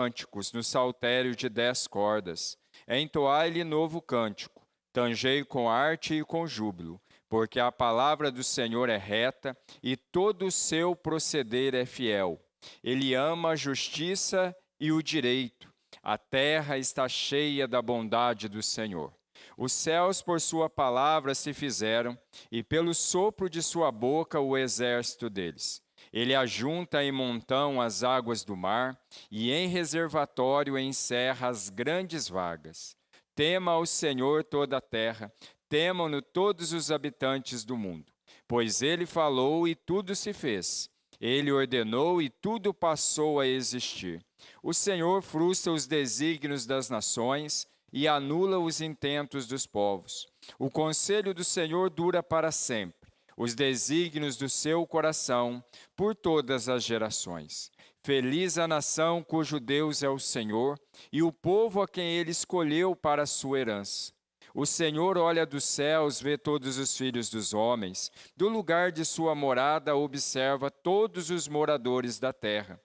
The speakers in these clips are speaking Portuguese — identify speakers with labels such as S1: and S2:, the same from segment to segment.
S1: cânticos no saltério de 10 cordas. Entoai-lhe novo cântico, tangei com arte e com júbilo, porque a palavra do Senhor é reta e todo o seu proceder é fiel. Ele ama a justiça e o direito. A terra está cheia da bondade do Senhor. Os céus por sua palavra se fizeram, e pelo sopro de sua boca o exército deles. Ele ajunta em montão as águas do mar, e em reservatório encerra as grandes vagas. Tema ao Senhor toda a terra, temam-no todos os habitantes do mundo. Pois ele falou e tudo se fez. Ele ordenou e tudo passou a existir. O Senhor frustra os desígnios das nações e anula os intentos dos povos. O conselho do Senhor dura para sempre, os desígnios do seu coração por todas as gerações. Feliz a nação cujo Deus é o Senhor e o povo a quem ele escolheu para a sua herança. O Senhor olha dos céus, vê todos os filhos dos homens, do lugar de sua morada observa todos os moradores da terra.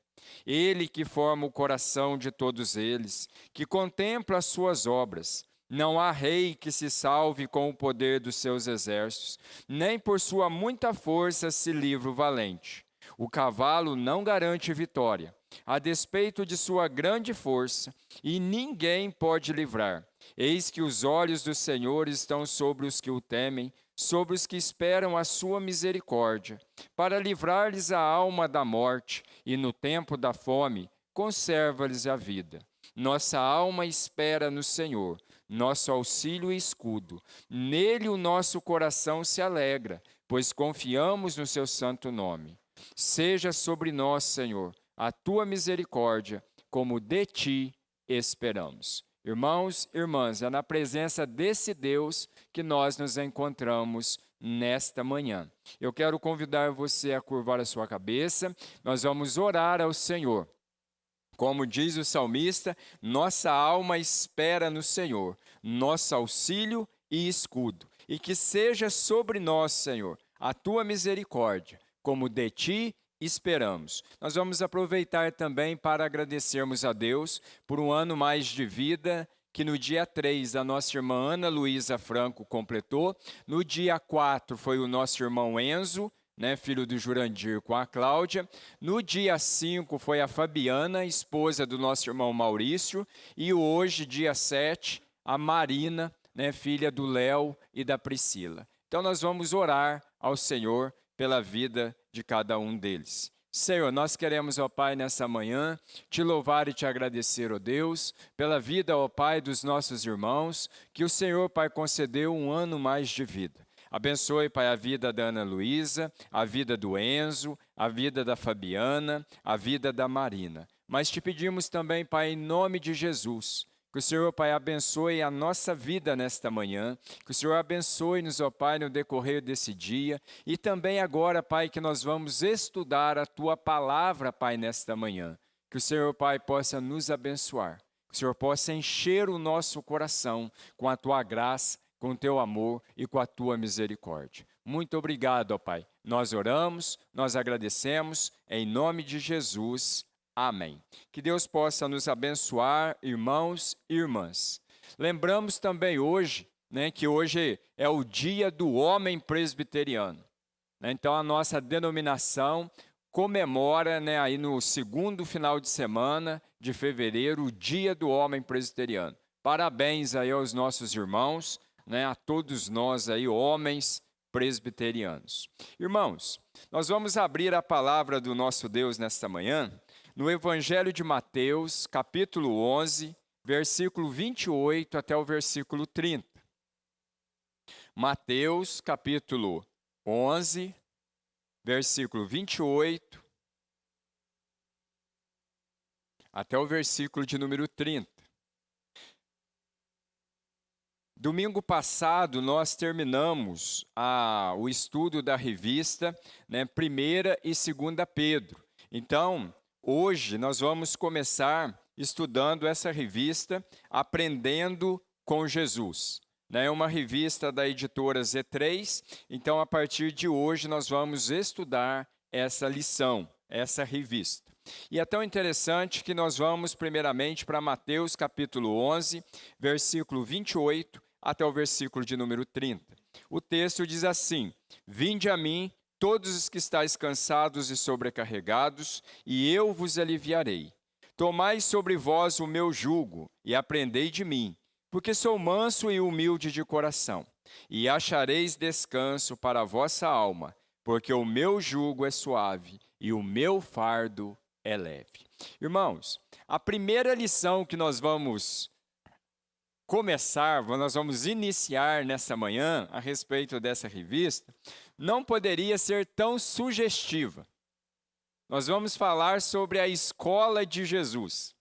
S1: Ele que forma o coração de todos eles, que contempla as suas obras. Não há rei que se salve com o poder dos seus exércitos, nem por sua muita força se livra o valente. O cavalo não garante vitória, a despeito de sua grande força, e ninguém pode livrar. Eis que os olhos do Senhor estão sobre os que o temem, sobre os que esperam a sua misericórdia, para livrar-lhes a alma da morte, e no tempo da fome, conserva-lhes a vida. Nossa alma espera no Senhor, nosso auxílio e escudo. Nele o nosso coração se alegra, pois confiamos no seu santo nome. Seja sobre nós, Senhor, a tua misericórdia, como de ti esperamos. Irmãos e irmãs, é na presença desse Deus que nós nos encontramos nesta manhã. Eu quero convidar você a curvar a sua cabeça, nós vamos orar ao Senhor. Como diz o salmista, nossa alma espera no Senhor, nosso auxílio e escudo. E que seja sobre nós, Senhor, a tua misericórdia, como de ti esperamos. Nós vamos aproveitar também para agradecermos a Deus por um ano mais de vida, que no dia 3 a nossa irmã Ana Luísa Franco completou. No dia 4 foi o nosso irmão Enzo, filho do Jurandir, com a Cláudia. No dia 5 foi a Fabiana, esposa do nosso irmão Maurício. E hoje, dia 7, a Marina, filha do Léo e da Priscila. Então nós vamos orar ao Senhor pela vida de cada um deles. Senhor, nós queremos, ó Pai, nessa manhã, te louvar e te agradecer, ó Deus, pela vida, ó Pai, dos nossos irmãos, que o Senhor, Pai, concedeu um ano mais de vida. Abençoe, Pai, a vida da Ana Luísa, a vida do Enzo, a vida da Fabiana, a vida da Marina. Mas te pedimos também, Pai, em nome de Jesus, que o Senhor, Pai, abençoe a nossa vida nesta manhã, que o Senhor abençoe-nos, ó Pai, no decorrer desse dia, e também agora, Pai, que nós vamos estudar a Tua palavra, Pai, nesta manhã. Que o Senhor, Pai, possa nos abençoar, que o Senhor possa encher o nosso coração com a Tua graça, com o Teu amor e com a Tua misericórdia. Muito obrigado, ó Pai. Nós oramos, nós agradecemos, em nome de Jesus. Amém. Que Deus possa nos abençoar, irmãos e irmãs. Lembramos também hoje, que hoje é o dia do homem presbiteriano. Então a nossa denominação comemora, aí no segundo final de semana de fevereiro, o dia do homem presbiteriano. Parabéns aí aos nossos irmãos, a todos nós aí, homens presbiterianos. Irmãos, nós vamos abrir a palavra do nosso Deus nesta manhã, no Evangelho de Mateus, capítulo 11, versículo 28 até o versículo 30. Mateus, capítulo 11, versículo 28 até o versículo de número 30. Domingo passado, nós terminamos o estudo da revista, 1ª e 2ª Pedro. Então, hoje nós vamos começar estudando essa revista, Aprendendo com Jesus. É uma revista da editora Z3, então a partir de hoje nós vamos estudar essa lição, essa revista. E é tão interessante que nós vamos primeiramente para Mateus capítulo 11, versículo 28 até o versículo de número 30. O texto diz assim: Vinde a mim, todos os que estáis cansados e sobrecarregados, e eu vos aliviarei. Tomai sobre vós o meu jugo e aprendei de mim, porque sou manso e humilde de coração, e achareis descanso para a vossa alma, porque o meu jugo é suave e o meu fardo é leve. Irmãos, a primeira lição que nós vamos iniciar nessa manhã a respeito dessa revista, não poderia ser tão sugestiva. Nós vamos falar sobre a escola de Jesus.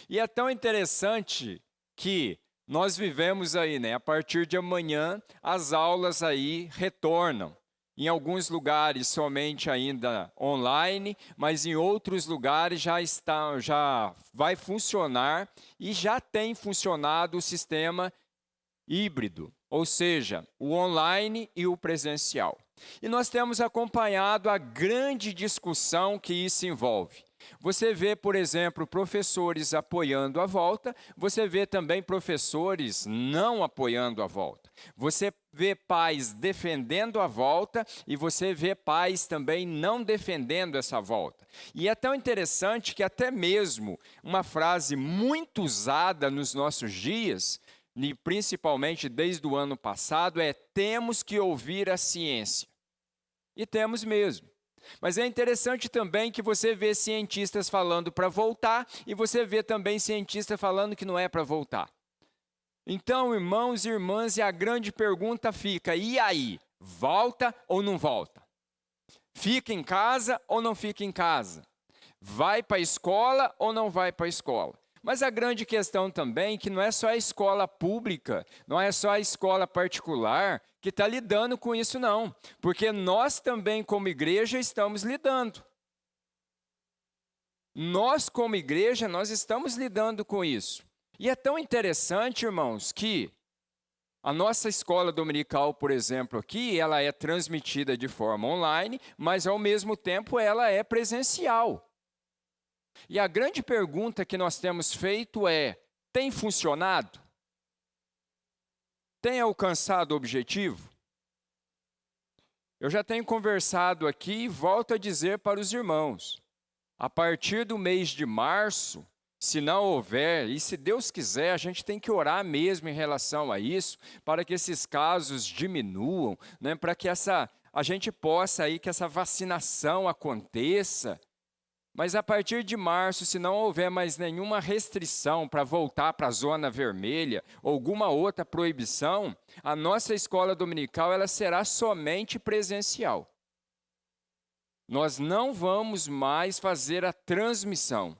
S1: E é tão interessante que nós vivemos aí, a partir de amanhã, as aulas aí retornam. Em alguns lugares somente ainda online, mas em outros lugares já vai funcionar e já tem funcionado o sistema híbrido, ou seja, o online e o presencial. E nós temos acompanhado a grande discussão que isso envolve. Você vê, por exemplo, professores apoiando a volta, você vê também professores não apoiando a volta. Você vê pais defendendo a volta e você vê pais também não defendendo essa volta. E é tão interessante que até mesmo uma frase muito usada nos nossos dias, e principalmente desde o ano passado, é: temos que ouvir a ciência. E temos mesmo. Mas é interessante também que você vê cientistas falando para voltar e você vê também cientistas falando que não é para voltar. Então, irmãos e irmãs, e a grande pergunta fica: e aí? Volta ou não volta? Fica em casa ou não fica em casa? Vai para a escola ou não vai para a escola? Mas a grande questão também é que não é só a escola pública, não é só a escola particular que está lidando com isso, não. Porque nós também, como igreja, estamos lidando. Nós, como igreja, nós estamos lidando com isso. E é tão interessante, irmãos, que a nossa escola dominical, por exemplo, aqui, ela é transmitida de forma online, mas ao mesmo tempo ela é presencial. E a grande pergunta que nós temos feito é: tem funcionado? Tem alcançado o objetivo? Eu já tenho conversado aqui e volto a dizer para os irmãos: a partir do mês de março, se não houver, e se Deus quiser, a gente tem que orar mesmo em relação a isso, para que esses casos diminuam, para que a gente possa aí, que essa vacinação aconteça. Mas a partir de março, se não houver mais nenhuma restrição para voltar para a zona vermelha ou alguma outra proibição, a nossa escola dominical ela será somente presencial. Nós não vamos mais fazer a transmissão.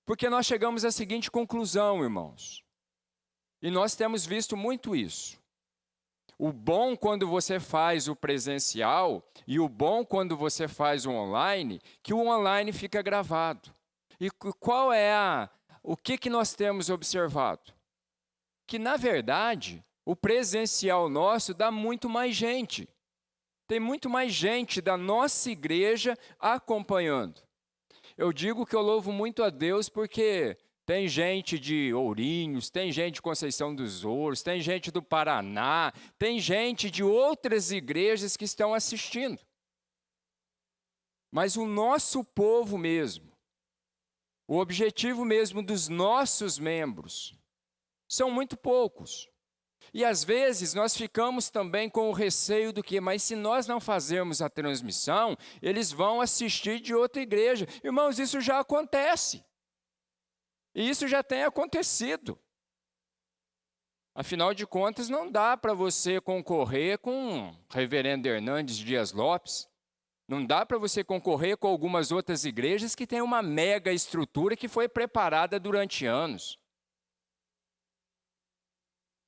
S1: Porque nós chegamos à seguinte conclusão, irmãos. E nós temos visto muito isso. O bom quando você faz o presencial e o bom quando você faz o online, que o online fica gravado. E qual é o que nós temos observado? Que, na verdade, o presencial nosso dá muito mais gente. Tem muito mais gente da nossa igreja acompanhando. Eu digo que eu louvo muito a Deus porque tem gente de Ourinhos, tem gente de Conceição dos Ouros, tem gente do Paraná, tem gente de outras igrejas que estão assistindo. Mas o nosso povo mesmo, o objetivo mesmo dos nossos membros, são muito poucos. E às vezes nós ficamos também com o receio do que, mas se nós não fazermos a transmissão, eles vão assistir de outra igreja. Irmãos, isso já acontece. E isso já tem acontecido. Afinal de contas, não dá para você concorrer com o reverendo Hernandes Dias Lopes. Não dá para você concorrer com algumas outras igrejas que têm uma mega estrutura que foi preparada durante anos.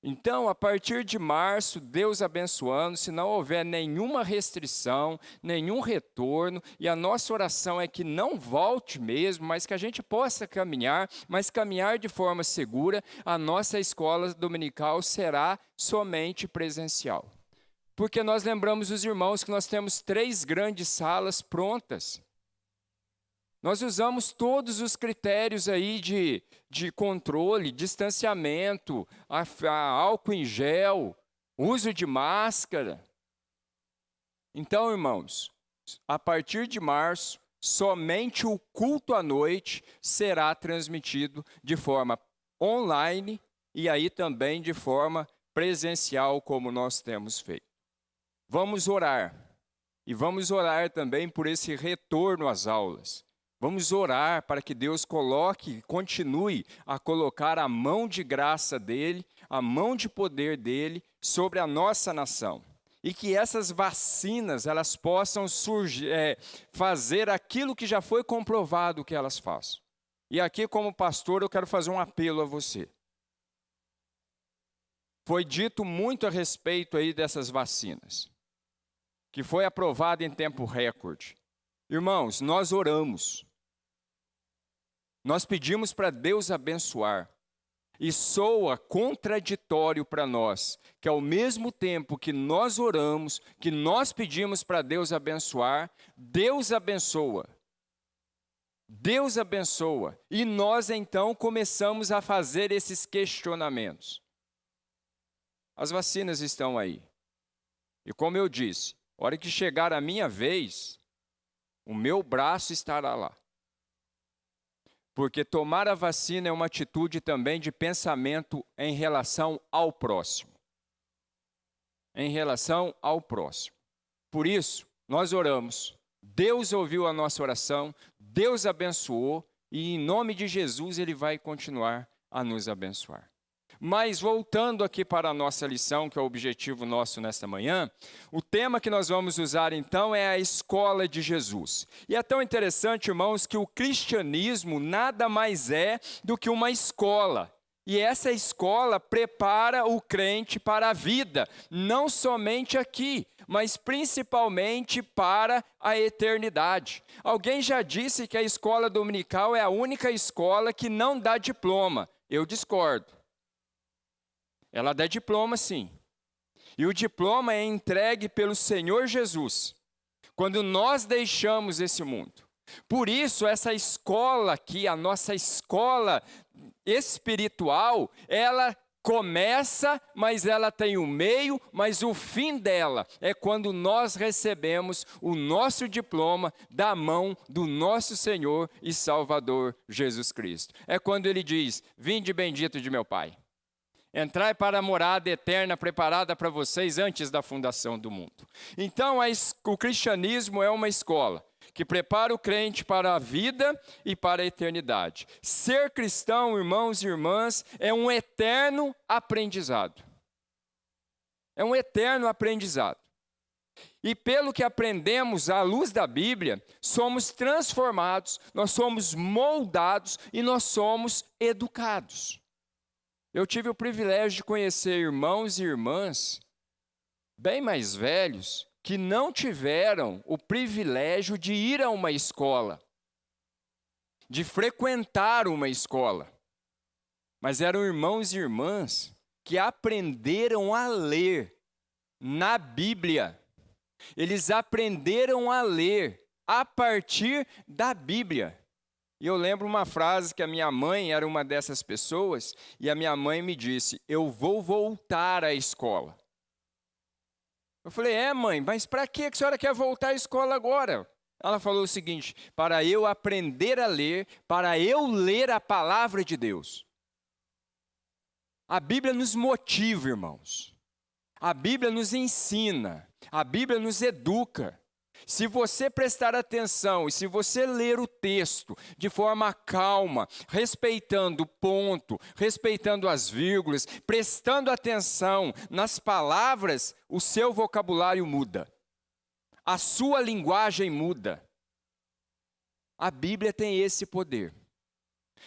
S1: Então, a partir de março, Deus abençoando, se não houver nenhuma restrição, nenhum retorno, e a nossa oração é que não volte mesmo, mas que a gente possa caminhar, mas caminhar de forma segura, a nossa escola dominical será somente presencial. Porque nós lembramos os irmãos que nós temos 3 grandes salas prontas. Nós usamos todos os critérios aí de controle, distanciamento, álcool em gel, uso de máscara. Então, irmãos, a partir de março, somente o culto à noite será transmitido de forma online e aí também de forma presencial, como nós temos feito. Vamos orar. E vamos orar também por esse retorno às aulas. Vamos orar para que Deus continue a colocar a mão de graça dele, a mão de poder dele sobre a nossa nação. E que essas vacinas, elas possam fazer aquilo que já foi comprovado que elas façam. E aqui, como pastor, eu quero fazer um apelo a você. Foi dito muito a respeito aí dessas vacinas, que foi aprovado em tempo recorde. Irmãos, nós oramos. Nós pedimos para Deus abençoar. E soa contraditório para nós, que ao mesmo tempo que nós oramos, que nós pedimos para Deus abençoar, Deus abençoa. Deus abençoa. E nós então começamos a fazer esses questionamentos. As vacinas estão aí. E como eu disse, a hora que chegar a minha vez, o meu braço estará lá. Porque tomar a vacina é uma atitude também de pensamento em relação ao próximo. Em relação ao próximo. Por isso, nós oramos. Deus ouviu a nossa oração, Deus abençoou e em nome de Jesus Ele vai continuar a nos abençoar. Mas voltando aqui para a nossa lição, que é o objetivo nosso nesta manhã, o tema que nós vamos usar então é a escola de Jesus. E é tão interessante, irmãos, que o cristianismo nada mais é do que uma escola. E essa escola prepara o crente para a vida, não somente aqui, mas principalmente para a eternidade. Alguém já disse que a escola dominical é a única escola que não dá diploma. Eu discordo. Ela dá diploma, sim. E o diploma é entregue pelo Senhor Jesus, quando nós deixamos esse mundo. Por isso, essa escola aqui, a nossa escola espiritual, ela começa, mas ela tem o meio, mas o fim dela é quando nós recebemos o nosso diploma da mão do nosso Senhor e Salvador Jesus Cristo. É quando ele diz: vinde bendito de meu Pai. Entrai para a morada eterna preparada para vocês antes da fundação do mundo. Então, o cristianismo é uma escola que prepara o crente para a vida e para a eternidade. Ser cristão, irmãos e irmãs, é um eterno aprendizado. É um eterno aprendizado. E pelo que aprendemos à luz da Bíblia, somos transformados, nós somos moldados e nós somos educados. Eu tive o privilégio de conhecer irmãos e irmãs bem mais velhos que não tiveram o privilégio de ir a uma escola, de frequentar uma escola, mas eram irmãos e irmãs que aprenderam a ler na Bíblia. Eles aprenderam a ler a partir da Bíblia. E eu lembro uma frase que a minha mãe era uma dessas pessoas, e a minha mãe me disse: eu vou voltar à escola. Eu falei: mãe, mas para que a senhora quer voltar à escola agora? Ela falou o seguinte: para eu aprender a ler, para eu ler a palavra de Deus. A Bíblia nos motiva, irmãos. A Bíblia nos ensina, a Bíblia nos educa. Se você prestar atenção e se você ler o texto de forma calma, respeitando o ponto, respeitando as vírgulas, prestando atenção nas palavras, o seu vocabulário muda. A sua linguagem muda. A Bíblia tem esse poder.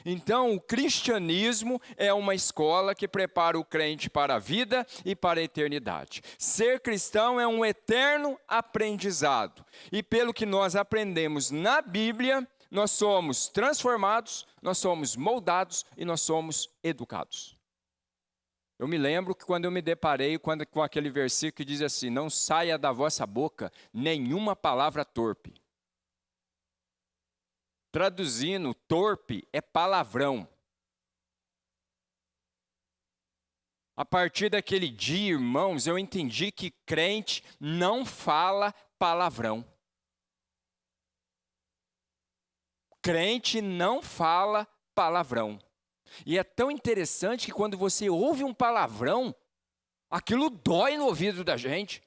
S1: Então, o cristianismo é uma escola que prepara o crente para a vida e para a eternidade. Ser cristão é um eterno aprendizado. E pelo que nós aprendemos na Bíblia, nós somos transformados, nós somos moldados e nós somos educados. Eu me lembro que quando eu me deparei com aquele versículo que diz assim: não saia da vossa boca nenhuma palavra torpe. Traduzindo, torpe é palavrão. A partir daquele dia, irmãos, eu entendi que crente não fala palavrão. Crente não fala palavrão. E é tão interessante que quando você ouve um palavrão, aquilo dói no ouvido da gente.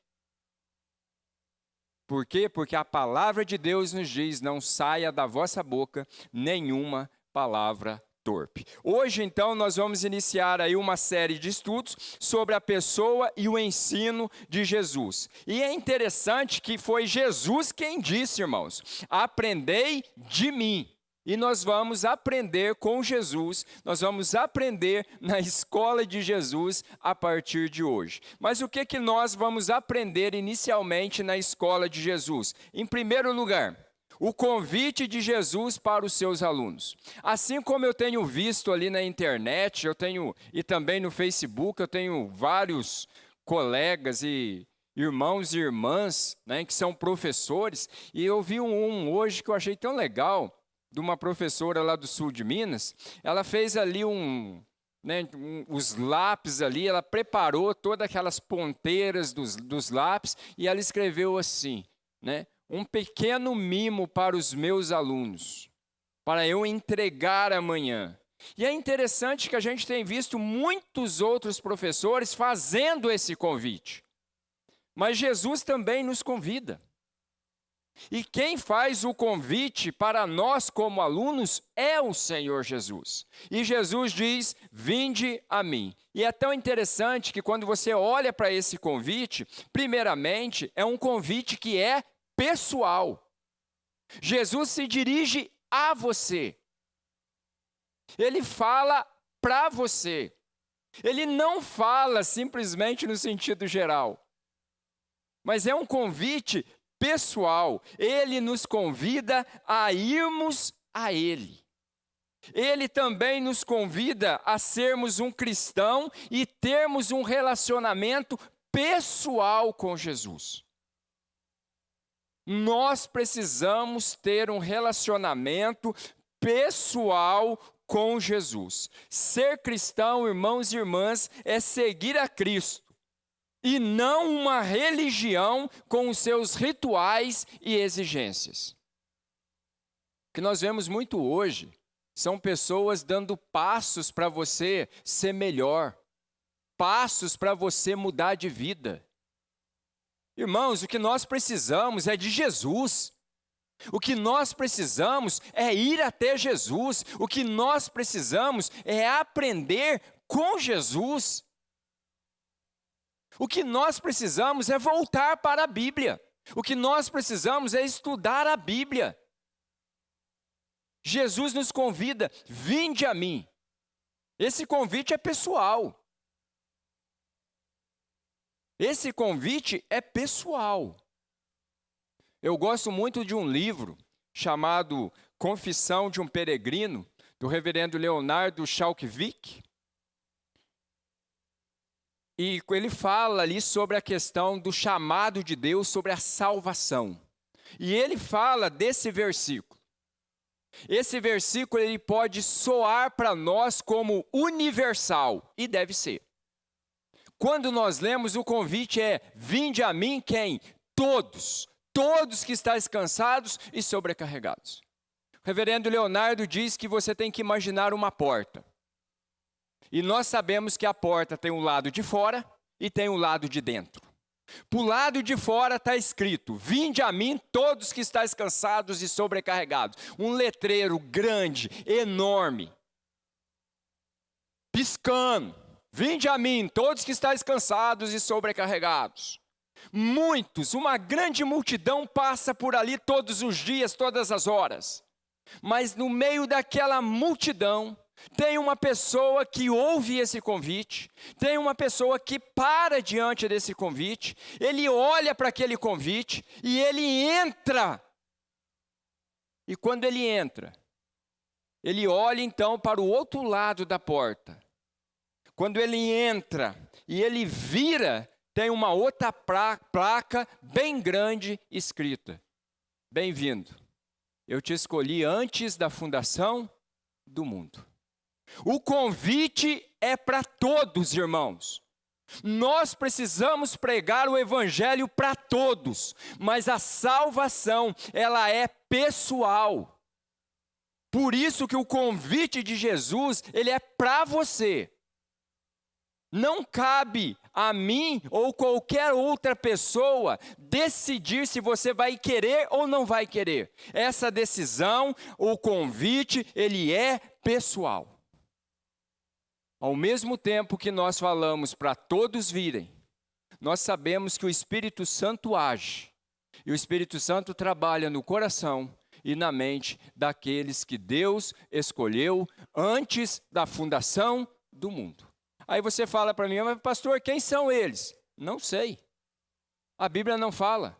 S1: Por quê? Porque a palavra de Deus nos diz, não saia da vossa boca nenhuma palavra torpe. Hoje, então, nós vamos iniciar aí uma série de estudos sobre a pessoa e o ensino de Jesus. E é interessante que foi Jesus quem disse, irmãos, aprendei de mim. E nós vamos aprender com Jesus, nós vamos aprender na escola de Jesus a partir de hoje. Mas o que nós vamos aprender inicialmente na escola de Jesus? Em primeiro lugar, o convite de Jesus para os seus alunos. Assim como eu tenho visto ali na internet, e também no Facebook, eu tenho vários colegas e irmãos e irmãs, né, que são professores, e eu vi um hoje que eu achei tão legal, de uma professora lá do sul de Minas. Ela fez ali os lápis ali, ela preparou todas aquelas ponteiras dos lápis e ela escreveu assim, né? Um pequeno mimo para os meus alunos, para eu entregar amanhã. E é interessante que a gente tem visto muitos outros professores fazendo esse convite. Mas Jesus também nos convida. E quem faz o convite para nós como alunos é o Senhor Jesus. E Jesus diz, vinde a mim. E é tão interessante que quando você olha para esse convite, primeiramente é um convite que é pessoal. Jesus se dirige a você. Ele fala para você. Ele não fala simplesmente no sentido geral. Mas é um convite pessoal. Ele nos convida a irmos a Ele. Ele também nos convida a sermos um cristão e termos um relacionamento pessoal com Jesus. Nós precisamos ter um relacionamento pessoal com Jesus. Ser cristão, irmãos e irmãs, é seguir a Cristo. E não uma religião com os seus rituais e exigências. O que nós vemos muito hoje são pessoas dando passos para você ser melhor, passos para você mudar de vida. Irmãos, o que nós precisamos é de Jesus. O que nós precisamos é ir até Jesus. O que nós precisamos é aprender com Jesus. O que nós precisamos é voltar para a Bíblia. O que nós precisamos é estudar a Bíblia. Jesus nos convida, vinde a mim. Esse convite é pessoal. Esse convite é pessoal. Eu gosto muito de um livro chamado Confissão de um Peregrino, do reverendo Leonardo Schalkvik. E ele fala ali sobre a questão do chamado de Deus sobre a salvação. E ele fala desse versículo. Esse versículo ele pode soar para nós como universal, e deve ser. Quando nós lemos, o convite é, vinde a mim quem? Todos que estáis cansados e sobrecarregados. O reverendo Leonardo diz que você tem que imaginar uma porta. E nós sabemos que a porta tem um lado de fora e tem um lado de dentro. Para o lado de fora está escrito, vinde a mim todos que estáis cansados e sobrecarregados. Um letreiro grande, enorme, piscando. Vinde a mim todos que estáis cansados e sobrecarregados. Muitos, uma grande multidão passa por ali todos os dias, todas as horas. Mas no meio daquela multidão, tem uma pessoa que ouve esse convite, tem uma pessoa que para diante desse convite, ele olha para aquele convite e ele entra. E quando ele entra, ele olha então para o outro lado da porta. Quando ele entra e ele vira, tem uma outra placa bem grande escrita: bem-vindo, Eu te escolhi antes da fundação do mundo. O convite é para todos, irmãos. Nós precisamos pregar o evangelho para todos, mas a salvação, ela é pessoal. Por isso que o convite de Jesus, ele é para você. Não cabe a mim ou qualquer outra pessoa decidir se você vai querer ou não vai querer. Essa decisão, o convite, ele é pessoal. Ao mesmo tempo que nós falamos para todos virem, nós sabemos que o Espírito Santo age. E o Espírito Santo trabalha no coração e na mente daqueles que Deus escolheu antes da fundação do mundo. Aí você fala para mim, mas pastor, quem são eles? Não sei. A Bíblia não fala.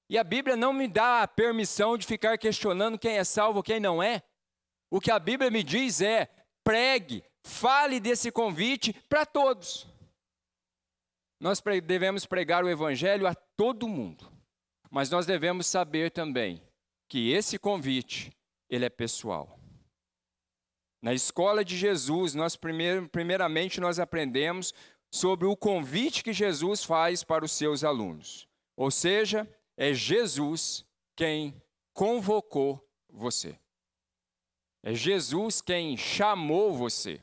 S1: E a Bíblia não me dá a permissão de ficar questionando quem é salvo, quem não é. O que a Bíblia me diz é, pregue, fale desse convite para todos. Nós devemos pregar o evangelho a todo mundo. Mas nós devemos saber também que esse convite, ele é pessoal. Na escola de Jesus, primeiramente nós aprendemos sobre o convite que Jesus faz para os seus alunos. Ou seja, é Jesus quem convocou você. É Jesus quem chamou você.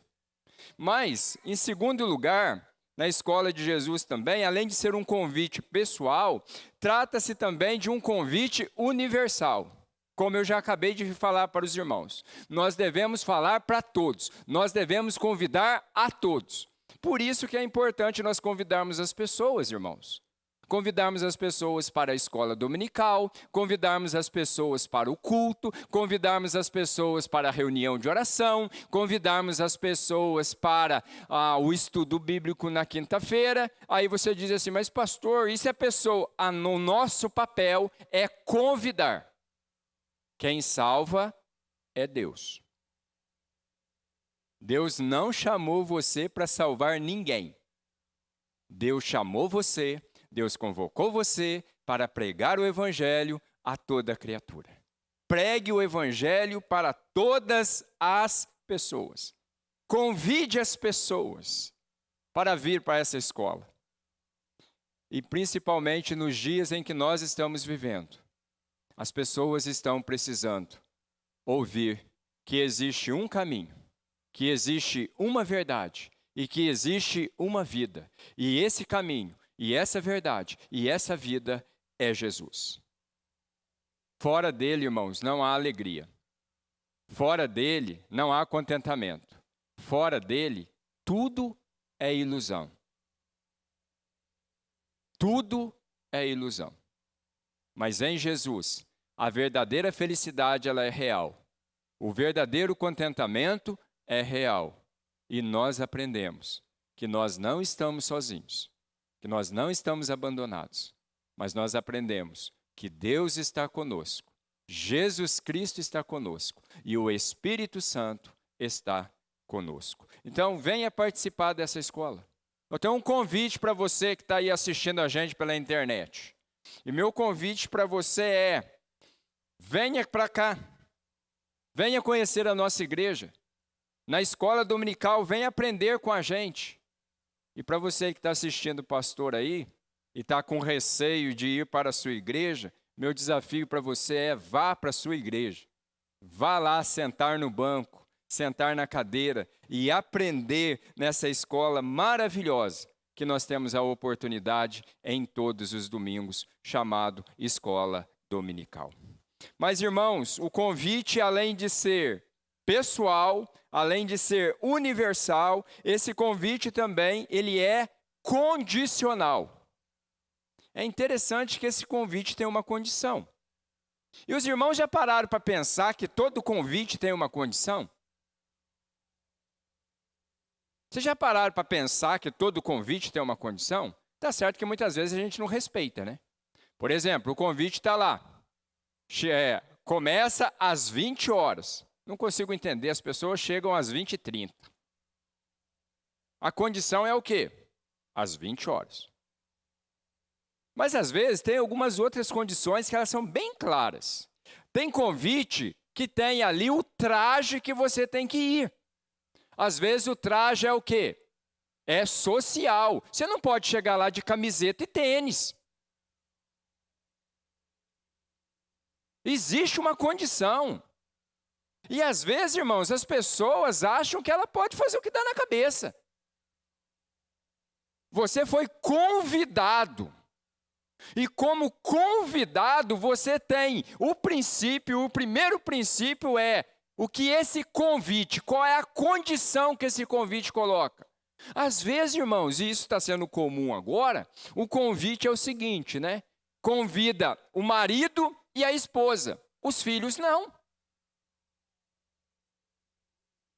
S1: Mas, em segundo lugar, na escola de Jesus também, além de ser um convite pessoal, trata-se também de um convite universal. Como eu já acabei de falar para os irmãos, nós devemos falar para todos, nós devemos convidar a todos. Por isso que é importante nós convidarmos as pessoas, irmãos. Convidarmos as pessoas para a escola dominical, convidarmos as pessoas para o culto, convidarmos as pessoas para a reunião de oração, convidarmos as pessoas para o estudo bíblico na quinta-feira. Aí você diz assim, mas pastor, isso é pessoa? No nosso papel é convidar. Quem salva é Deus. Deus não chamou você para salvar ninguém. Deus chamou você, Deus convocou você para pregar o evangelho a toda criatura. Pregue o evangelho para todas as pessoas. Convide as pessoas para vir para essa escola. E principalmente nos dias em que nós estamos vivendo. As pessoas estão precisando ouvir que existe um caminho, que existe uma verdade e que existe uma vida. E esse caminho, e essa verdade, e essa vida é Jesus. Fora dele, irmãos, não há alegria. Fora dele, não há contentamento. Fora dele, tudo é ilusão. Tudo é ilusão. Mas em Jesus, a verdadeira felicidade ela é real. O verdadeiro contentamento é real. E nós aprendemos que nós não estamos sozinhos, que nós não estamos abandonados, mas nós aprendemos que Deus está conosco, Jesus Cristo está conosco e o Espírito Santo está conosco. Então, venha participar dessa escola. Eu tenho um convite para você que está aí assistindo a gente pela internet. E meu convite para você é, venha para cá, venha conhecer a nossa igreja. Na escola dominical, venha aprender com a gente. E para você que está assistindo o pastor aí, e está com receio de ir para a sua igreja, meu desafio para você é, vá para a sua igreja. Vá lá sentar no banco, sentar na cadeira e aprender nessa escola maravilhosa que nós temos a oportunidade em todos os domingos, chamado Escola Dominical. Mas, irmãos, o convite, além de ser pessoal, além de ser universal, esse convite também, ele é condicional. É interessante que esse convite tem uma condição. E os irmãos já pararam para pensar que todo convite tem uma condição? Vocês já pararam para pensar que todo convite tem uma condição? Tá certo que muitas vezes a gente não respeita, né? Por exemplo, o convite está lá. Começa às 20 horas. Não consigo entender, as pessoas chegam às 20h30. A condição é o quê? Às 20 horas. Mas às vezes tem algumas outras condições que elas são bem claras. Tem convite que tem ali o traje que você tem que ir. Às vezes o traje é o quê? É social. Você não pode chegar lá de camiseta e tênis. Existe uma condição. E às vezes, irmãos, as pessoas acham que ela pode fazer o que dá na cabeça. Você foi convidado. E como convidado, você tem o primeiro princípio é o que esse convite, qual é a condição que esse convite coloca. Às vezes, irmãos, e isso está sendo comum agora, o convite é o seguinte, né? Convida o marido e a esposa, os filhos não.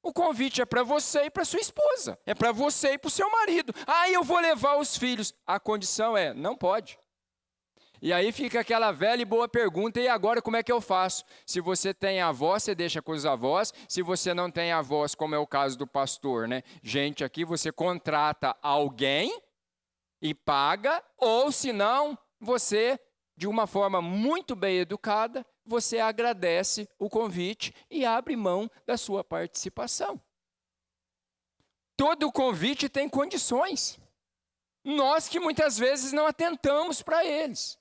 S1: O convite é para você e para sua esposa, é para você e para o seu marido. Ah, eu vou levar os filhos. A condição é, não pode. E aí fica aquela velha e boa pergunta, e agora como é que eu faço? Se você tem avó, você deixa com os avós. Se você não tem avós, como é o caso do pastor, né? Gente, aqui você contrata alguém e paga, ou se não, você, de uma forma muito bem educada, você agradece o convite e abre mão da sua participação. Todo convite tem condições. Nós que muitas vezes não atentamos para eles.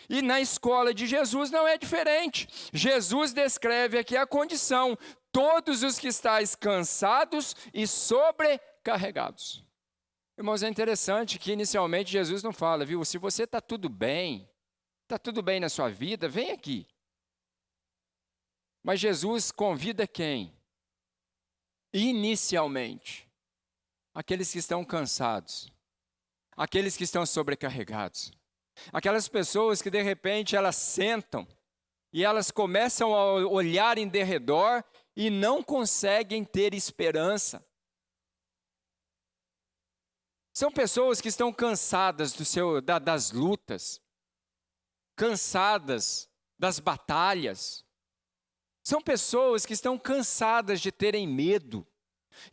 S1: E na escola de Jesus não é diferente. Jesus descreve aqui a condição: todos os que estáis cansados e sobrecarregados. Irmãos, é interessante que inicialmente Jesus não fala, viu? Se você está tudo bem na sua vida, vem aqui. Mas Jesus convida quem? Inicialmente, aqueles que estão cansados, aqueles que estão sobrecarregados. Aquelas pessoas que de repente elas sentam e elas começam a olhar em derredor e não conseguem ter esperança. São pessoas que estão cansadas das lutas, cansadas das batalhas. São pessoas que estão cansadas de terem medo.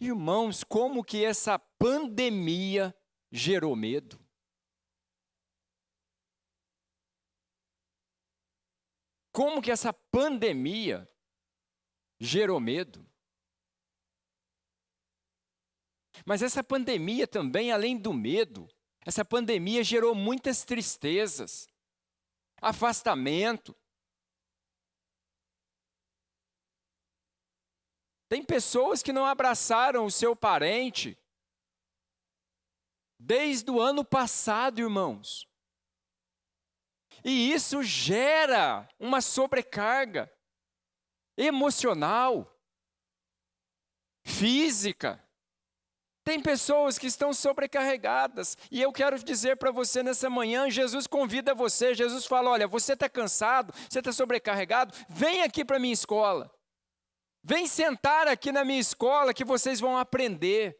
S1: Irmãos, como que essa pandemia gerou medo? Como que essa pandemia gerou medo? Mas essa pandemia também, além do medo, essa pandemia gerou muitas tristezas, afastamento. Tem pessoas que não abraçaram o seu parente desde o ano passado, irmãos. E isso gera uma sobrecarga emocional, física. Tem pessoas que estão sobrecarregadas. E eu quero dizer para você nessa manhã, Jesus convida você, Jesus fala, olha, você está cansado, você está sobrecarregado, vem aqui para a minha escola. Vem sentar aqui na minha escola que vocês vão aprender.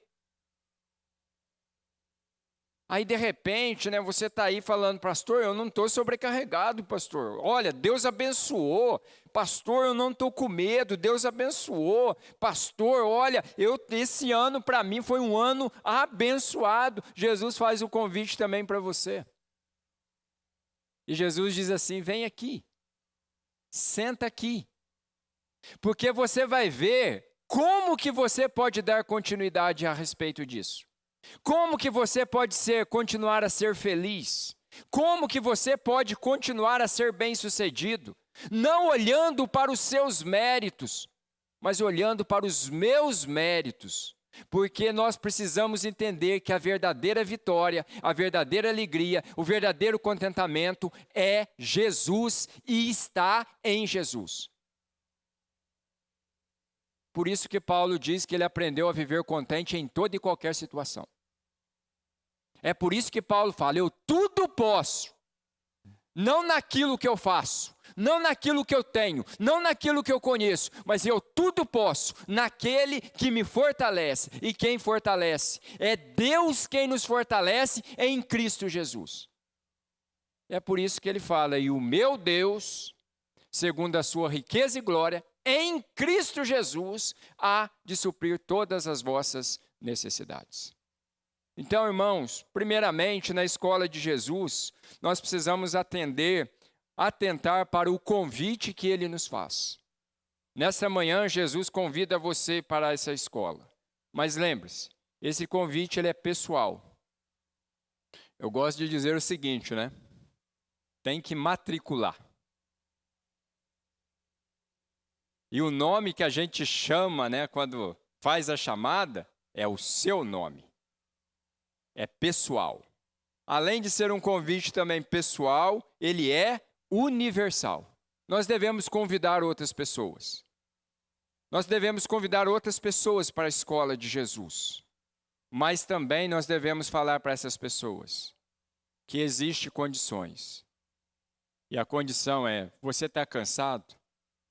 S1: Aí, de repente, né, você está aí falando, pastor, eu não estou sobrecarregado, pastor. Olha, Deus abençoou. Pastor, eu não estou com medo, Deus abençoou. Pastor, olha, esse ano para mim foi um ano abençoado. Jesus faz o convite também para você. E Jesus diz assim, vem aqui, senta aqui. Porque você vai ver como que você pode dar continuidade a respeito disso. Como que você pode continuar a ser feliz? Como que você pode continuar a ser bem-sucedido? Não olhando para os seus méritos, mas olhando para os meus méritos. Porque nós precisamos entender que a verdadeira vitória, a verdadeira alegria, o verdadeiro contentamento é Jesus e está em Jesus. Por isso que Paulo diz que ele aprendeu a viver contente em toda e qualquer situação. É por isso que Paulo fala, eu tudo posso, não naquilo que eu faço, não naquilo que eu tenho, não naquilo que eu conheço, mas eu tudo posso naquele que me fortalece. E quem fortalece? É Deus quem nos fortalece em Cristo Jesus. É por isso que ele fala, e o meu Deus, segundo a sua riqueza e glória, em Cristo Jesus, há de suprir todas as vossas necessidades. Então, irmãos, primeiramente, na escola de Jesus, nós precisamos atender atentar para o convite que ele nos faz. Nessa manhã, Jesus convida você para essa escola. Mas lembre-se, esse convite ele é pessoal. Eu gosto de dizer o seguinte, né? Tem que matricular. E o nome que a gente chama, né, quando faz a chamada, é o seu nome. É pessoal. Além de ser um convite também pessoal, ele é universal. Nós devemos convidar outras pessoas. Nós devemos convidar outras pessoas para a escola de Jesus. Mas também nós devemos falar para essas pessoas que existem condições. E a condição é, você está cansado?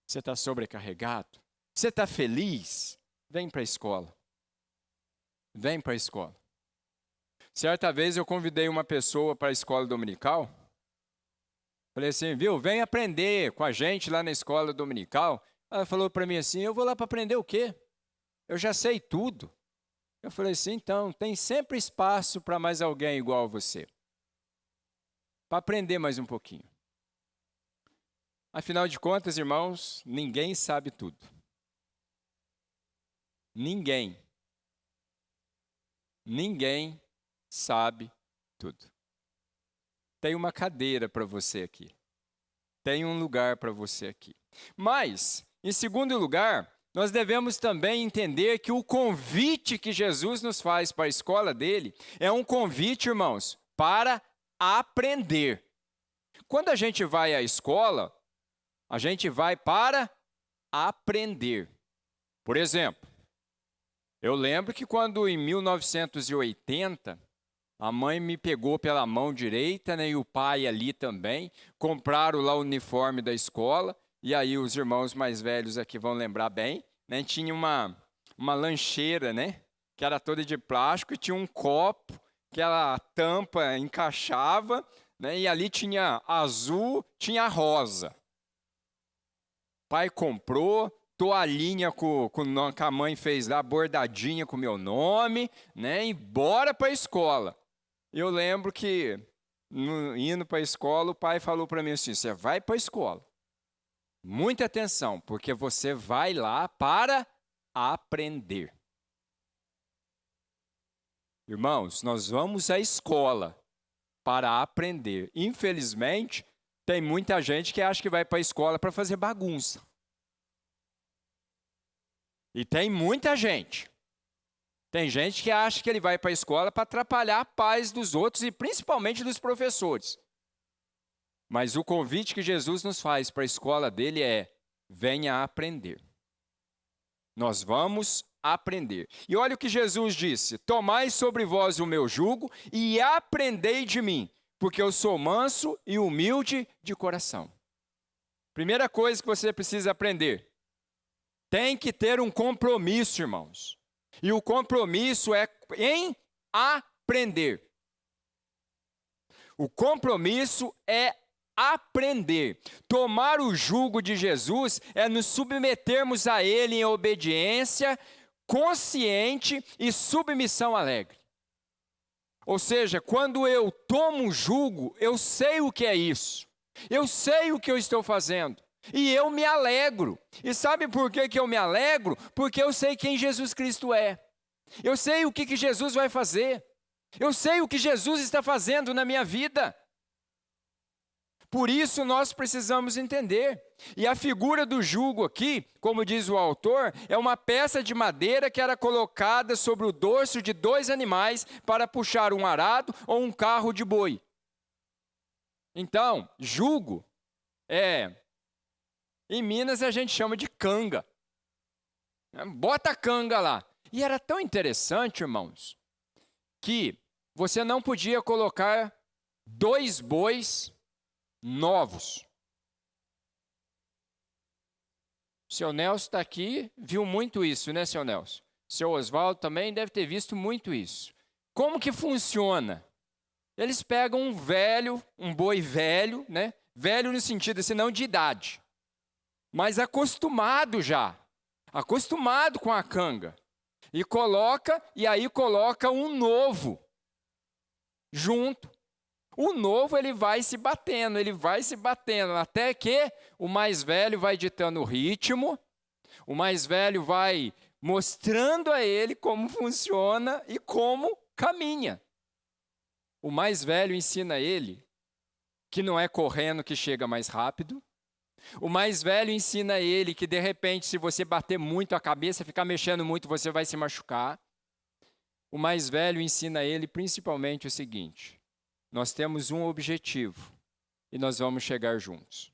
S1: Você está sobrecarregado? Você está feliz? Vem para a escola. Vem para a escola. Certa vez eu convidei uma pessoa para a escola dominical. Falei assim, viu, vem aprender com a gente lá na escola dominical. Ela falou para mim assim, eu vou lá para aprender o quê? Eu já sei tudo. Eu falei assim, então, tem sempre espaço para mais alguém igual a você. Para aprender mais um pouquinho. Afinal de contas, irmãos, ninguém sabe tudo. Ninguém. Ninguém sabe tudo. Tem uma cadeira para você aqui. Tem um lugar para você aqui. Mas, em segundo lugar, nós devemos também entender que o convite que Jesus nos faz para a escola dele é um convite, irmãos, para aprender. Quando a gente vai à escola, a gente vai para aprender. Por exemplo, eu lembro que quando em 1980, a mãe me pegou pela mão direita, né, e o pai ali também, compraram lá o uniforme da escola, e aí os irmãos mais velhos aqui vão lembrar bem, né, tinha uma lancheira, né, que era toda de plástico, e tinha um copo, que a tampa encaixava, né, e ali tinha azul, tinha rosa. O pai comprou, toalhinha que a mãe fez lá, bordadinha com o meu nome, né, e bora para a escola. Eu lembro que, indo para a escola, o pai falou para mim assim, você vai para a escola. Muita atenção, porque você vai lá para aprender. Irmãos, nós vamos à escola para aprender. Infelizmente, tem muita gente que acha que vai para a escola para fazer bagunça. E tem muita gente. Tem gente que acha que ele vai para a escola para atrapalhar a paz dos outros e principalmente dos professores. Mas o convite que Jesus nos faz para a escola dele é: venha aprender. Nós vamos aprender. E olha o que Jesus disse: tomai sobre vós o meu jugo e aprendei de mim, porque eu sou manso e humilde de coração. Primeira coisa que você precisa aprender: tem que ter um compromisso, irmãos. E o compromisso é em aprender. O compromisso é aprender. Tomar o jugo de Jesus é nos submetermos a Ele em obediência, consciente e submissão alegre. Ou seja, quando eu tomo o jugo, eu sei o que é isso. Eu sei o que eu estou fazendo. E eu me alegro. E sabe por que eu me alegro? Porque eu sei quem Jesus Cristo é. Eu sei o que Jesus vai fazer. Eu sei o que Jesus está fazendo na minha vida. Por isso nós precisamos entender. E a figura do jugo aqui, como diz o autor, é uma peça de madeira que era colocada sobre o dorso de 2 animais para puxar um arado ou um carro de boi. Então, jugo em Minas a gente chama de canga. Bota a canga lá. E era tão interessante, irmãos, que você não podia colocar 2 bois novos. O seu Nelson está aqui, viu muito isso, né, seu Nelson? O seu Oswaldo também deve ter visto muito isso. Como que funciona? Eles pegam um boi velho, né? Velho no sentido assim, não de idade, mas acostumado já, acostumado com a canga. E aí coloca um novo junto. O novo, ele vai se batendo, até que o mais velho vai ditando o ritmo, o mais velho vai mostrando a ele como funciona e como caminha. O mais velho ensina a ele que não é correndo que chega mais rápido. O mais velho ensina a ele que, de repente, se você bater muito a cabeça, ficar mexendo muito, você vai se machucar. O mais velho ensina a ele principalmente o seguinte: nós temos um objetivo e nós vamos chegar juntos.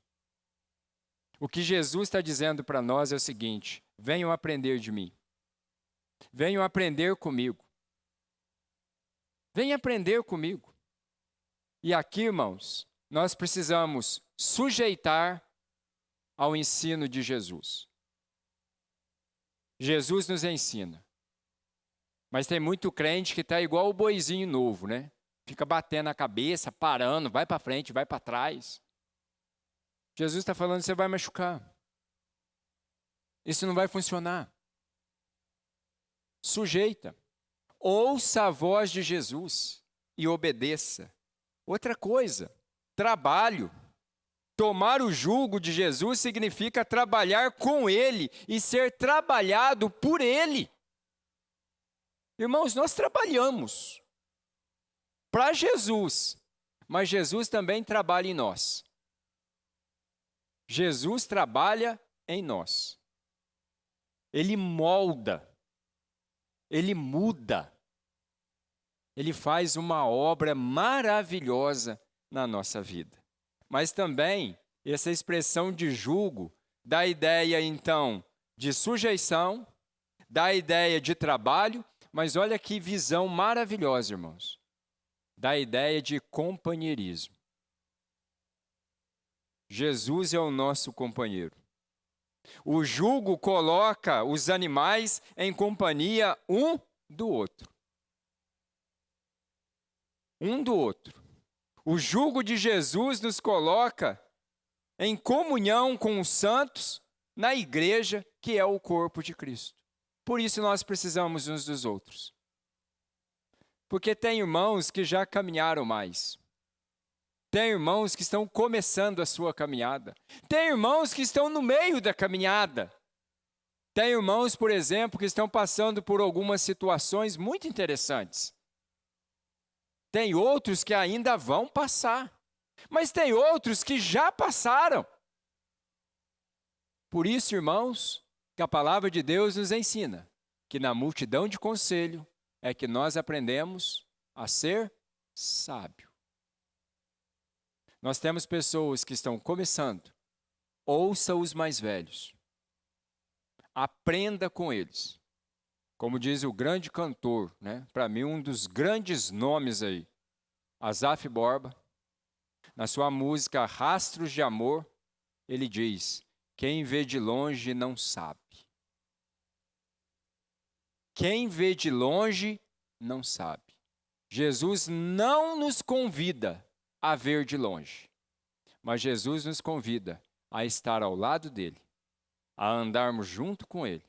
S1: O que Jesus está dizendo para nós é o seguinte: venham aprender de mim. Venham aprender comigo. Venham aprender comigo. E aqui, irmãos, nós precisamos sujeitar ao ensino de Jesus. Jesus nos ensina. Mas tem muito crente que está igual o boizinho novo, né? Fica batendo a cabeça, parando, vai para frente, vai para trás. Jesus está falando, você vai machucar. Isso não vai funcionar. Sujeita. Ouça a voz de Jesus e obedeça. Outra coisa, trabalho. Tomar o jugo de Jesus significa trabalhar com Ele e ser trabalhado por Ele. Irmãos, nós trabalhamos para Jesus, mas Jesus também trabalha em nós. Jesus trabalha em nós. Ele molda, Ele muda, Ele faz uma obra maravilhosa na nossa vida. Mas também, essa expressão de jugo dá a ideia, então, de sujeição, dá a ideia de trabalho, mas olha que visão maravilhosa, irmãos. Dá a ideia de companheirismo. Jesus é o nosso companheiro. O jugo coloca os animais em companhia um do outro. Um do outro. O jugo de Jesus nos coloca em comunhão com os santos na igreja, que é o corpo de Cristo. Por isso nós precisamos uns dos outros. Porque tem irmãos que já caminharam mais. Tem irmãos que estão começando a sua caminhada. Tem irmãos que estão no meio da caminhada. Tem irmãos, por exemplo, que estão passando por algumas situações muito interessantes. Tem outros que ainda vão passar. Mas tem outros que já passaram. Por isso, irmãos, que a palavra de Deus nos ensina que na multidão de conselho é que nós aprendemos a ser sábio. Nós temos pessoas que estão começando. Ouça os mais velhos. Aprenda com eles. Como diz o grande cantor, né? Para mim um dos grandes nomes aí, Asaf Borba, na sua música Rastros de Amor, ele diz: quem vê de longe não sabe. Quem vê de longe não sabe. Jesus não nos convida a ver de longe, mas Jesus nos convida a estar ao lado dele, a andarmos junto com ele,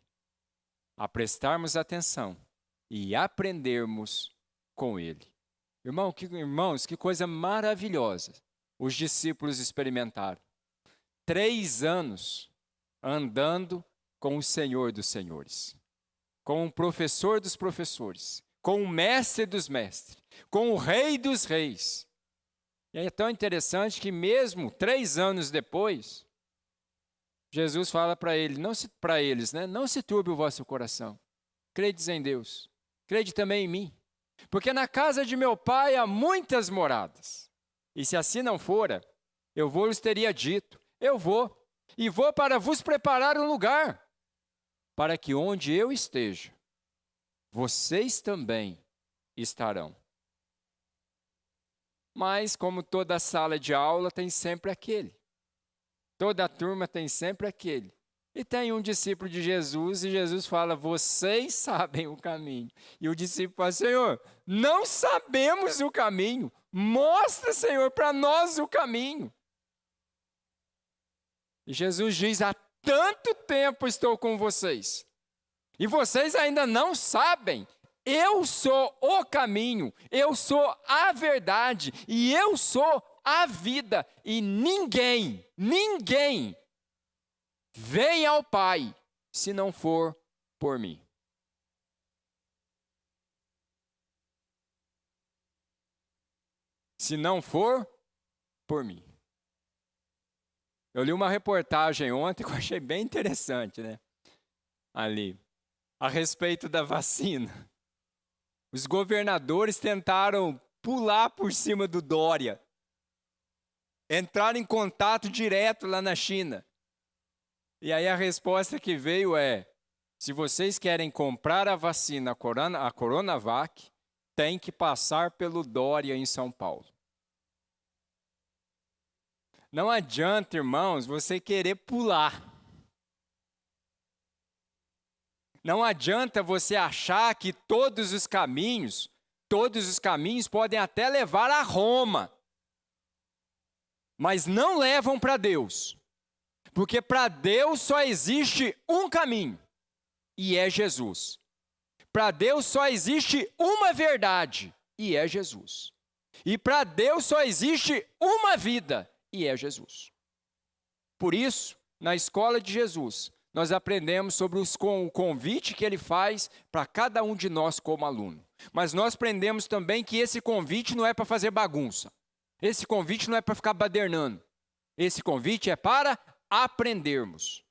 S1: a prestarmos atenção e aprendermos com ele. Irmãos, que coisa maravilhosa os discípulos experimentaram. 3 anos andando com o Senhor dos Senhores, com o professor dos professores, com o mestre dos mestres, com o rei dos reis. E é tão interessante que mesmo 3 anos depois, Jesus fala para eles, não se turbe o vosso coração. Credes em Deus, crede também em mim. Porque na casa de meu pai há muitas moradas. E se assim não fora, eu vos teria dito, eu vou, e vou para vos preparar um lugar, para que onde eu esteja, vocês também estarão. Mas, como toda sala de aula, tem sempre aquele. Toda turma tem sempre aquele. E tem um discípulo de Jesus, e Jesus fala, vocês sabem o caminho. E o discípulo fala, Senhor, não sabemos o caminho. Mostra, Senhor, para nós o caminho. E Jesus diz, há tanto tempo estou com vocês. E vocês ainda não sabem eu sou o caminho, eu sou a verdade e eu sou a vida. E ninguém vem ao Pai se não for por mim. Se não for por mim. Eu li uma reportagem ontem que eu achei bem interessante, né? Ali, a respeito da vacina. Os governadores tentaram pular por cima do Dória, entrar em contato direto lá na China. E aí a resposta que veio é: se vocês querem comprar a vacina, a Coronavac, tem que passar pelo Dória em São Paulo. Não adianta, irmãos, você querer pular. Não adianta você achar que todos os caminhos podem até levar a Roma, mas não levam para Deus. Porque para Deus só existe um caminho, e é Jesus. Para Deus só existe uma verdade, e é Jesus. E para Deus só existe uma vida, e é Jesus. Por isso, na escola de Jesus, nós aprendemos sobre o convite que ele faz para cada um de nós como aluno. Mas nós aprendemos também que esse convite não é para fazer bagunça. Esse convite não é para ficar badernando. Esse convite é para aprendermos.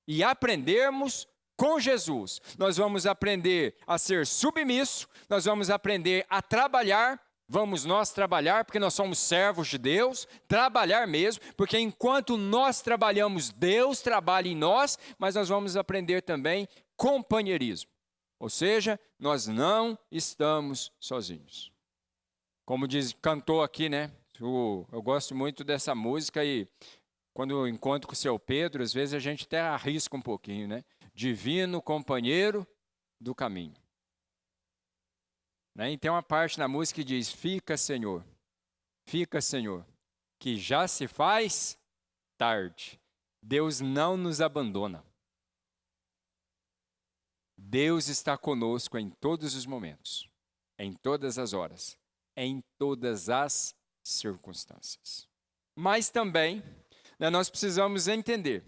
S1: E aprendermos com Jesus. Nós vamos aprender a ser submisso, nós vamos aprender a trabalhar. Vamos nós trabalhar, porque nós somos servos de Deus, trabalhar mesmo, porque enquanto nós trabalhamos, Deus trabalha em nós, mas nós vamos aprender também companheirismo. Ou seja, nós não estamos sozinhos. Como cantou aqui, né? Eu gosto muito dessa música e quando eu encontro com o seu Pedro, às vezes a gente até arrisca um pouquinho, né? Divino companheiro do caminho. E tem uma parte na música que diz: fica, Senhor, que já se faz tarde. Deus não nos abandona. Deus está conosco em todos os momentos, em todas as horas, em todas as circunstâncias. Mas também, nós precisamos entender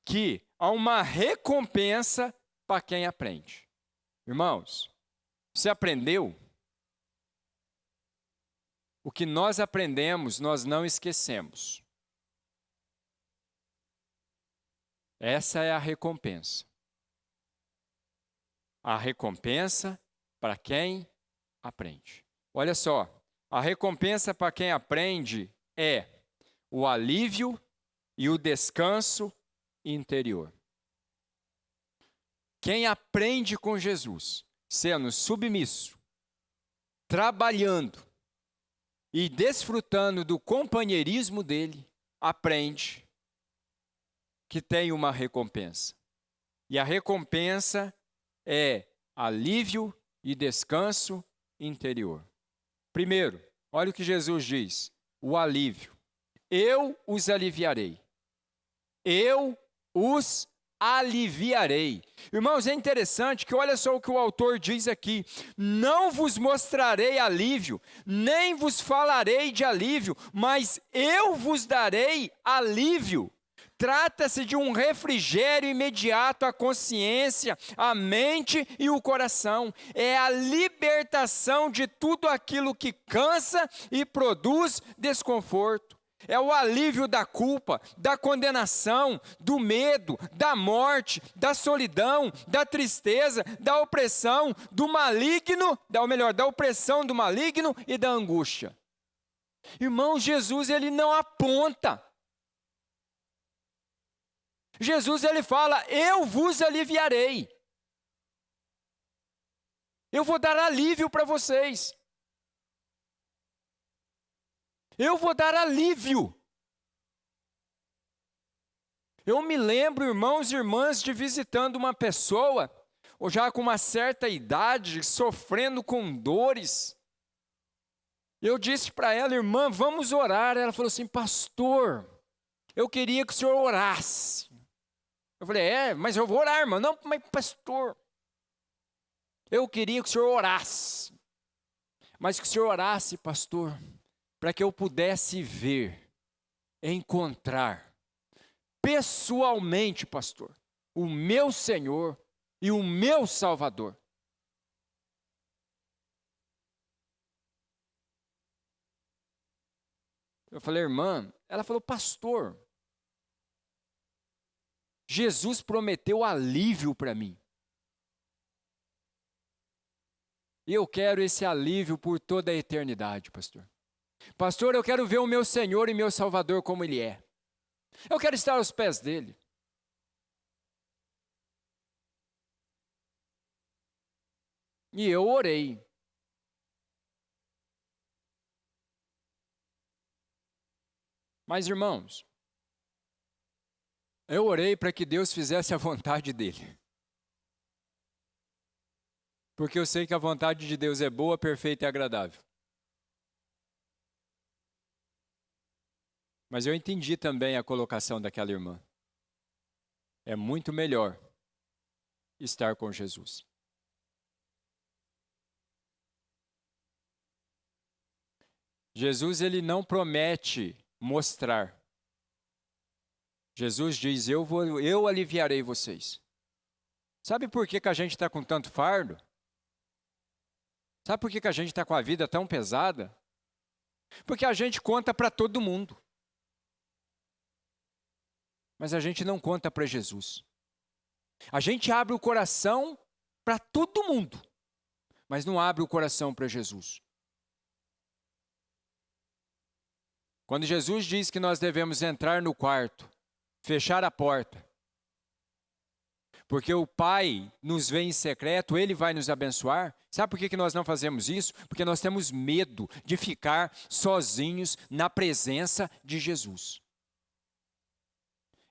S1: que há uma recompensa para quem aprende. Irmãos, você aprendeu? O que nós aprendemos, nós não esquecemos. Essa é a recompensa. A recompensa para quem aprende. Olha só, a recompensa para quem aprende é o alívio e o descanso interior. Quem aprende com Jesus, sendo submisso, trabalhando, e desfrutando do companheirismo dele, aprende que tem uma recompensa. E a recompensa é alívio e descanso interior. Primeiro, olha o que Jesus diz: o alívio. Eu os aliviarei. Eu os aliviarei. Irmãos, é interessante que olha só o que o autor diz aqui: não vos mostrarei alívio, nem vos falarei de alívio, mas eu vos darei alívio. Trata-se de um refrigério imediato à consciência, à mente e o coração. É a libertação de tudo aquilo que cansa e produz desconforto. É o alívio da culpa, da condenação, do medo, da morte, da solidão, da tristeza, da opressão, do maligno, da opressão do maligno e da angústia. Irmão, Jesus, ele não aponta. Jesus, ele fala: eu vos aliviarei. Eu vou dar alívio para vocês. Eu vou dar alívio. Eu me lembro, irmãos e irmãs, de visitando uma pessoa, ou já com uma certa idade, sofrendo com dores. Eu disse para ela: irmã, vamos orar. Ela falou assim: pastor, eu queria que o senhor orasse. Eu falei: mas eu vou orar, irmã. Não, mas pastor. Eu queria que o senhor orasse, mas que o senhor orasse, pastor, para que eu pudesse ver, encontrar pessoalmente, pastor, o meu Senhor e o meu Salvador. Eu falei, irmã, ela falou, pastor, Jesus prometeu alívio para mim. E eu quero esse alívio por toda a eternidade, pastor. Pastor, eu quero ver o meu Senhor e meu Salvador como Ele é. Eu quero estar aos pés dEle. E eu orei. Mas, irmãos, eu orei para que Deus fizesse a vontade dEle. Porque eu sei que a vontade de Deus é boa, perfeita e agradável. Mas eu entendi também a colocação daquela irmã. É muito melhor estar com Jesus. Jesus, ele não promete mostrar. Jesus diz, eu aliviarei vocês. Sabe por que a gente está com tanto fardo? Sabe por que a gente está com a vida tão pesada? Porque a gente conta para todo mundo. Mas a gente não conta para Jesus. A gente abre o coração para todo mundo, mas não abre o coração para Jesus. Quando Jesus diz que nós devemos entrar no quarto, fechar a porta, porque o Pai nos vê em secreto, Ele vai nos abençoar. Sabe por que nós não fazemos isso? Porque nós temos medo de ficar sozinhos na presença de Jesus.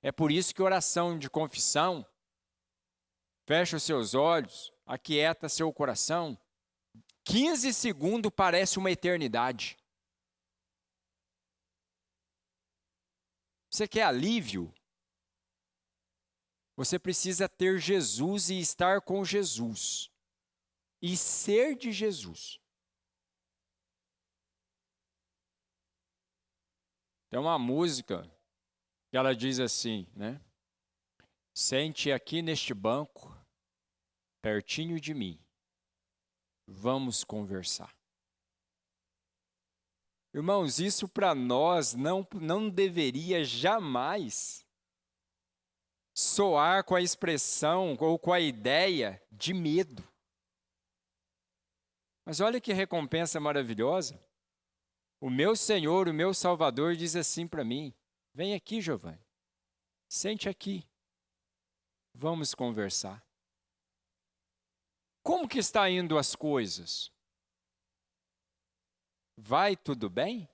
S1: É por isso que oração de confissão, fecha os seus olhos, aquieta seu coração. 15 segundos parece uma eternidade. Você quer alívio? Você precisa ter Jesus e estar com Jesus. E ser de Jesus. Tem uma música que ela diz assim, né? Sente aqui neste banco, pertinho de mim. Vamos conversar. Irmãos, isso para nós não deveria jamais soar com a expressão ou com a ideia de medo. Mas olha que recompensa maravilhosa. O meu Senhor, o meu Salvador diz assim para mim, vem aqui, Giovanni, sente aqui, vamos conversar. Como que está indo as coisas? Vai tudo bem?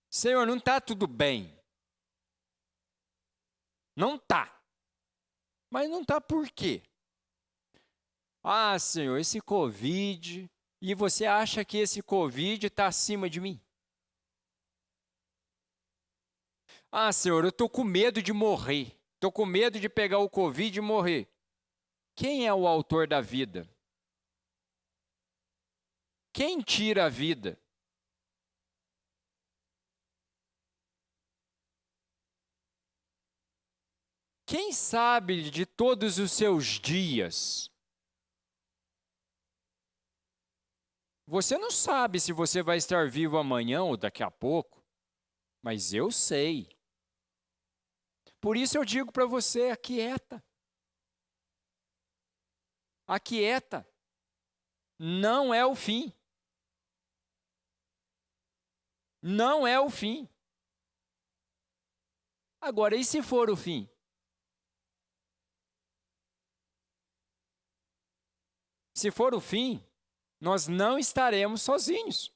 S1: Senhor, não está tudo bem. Não está. Mas não está por quê? Ah, Senhor, esse Covid, e você acha que esse Covid está acima de mim? Ah, Senhor, eu estou com medo de morrer. Estou com medo de pegar o Covid e morrer. Quem é o autor da vida? Quem tira a vida? Quem sabe de todos os seus dias? Você não sabe se você vai estar vivo amanhã ou daqui a pouco, mas eu sei. Por isso eu digo para você, aquieta. Aquieta. Não é o fim. Não é o fim. Agora, e se for o fim? Se for o fim, nós não estaremos sozinhos.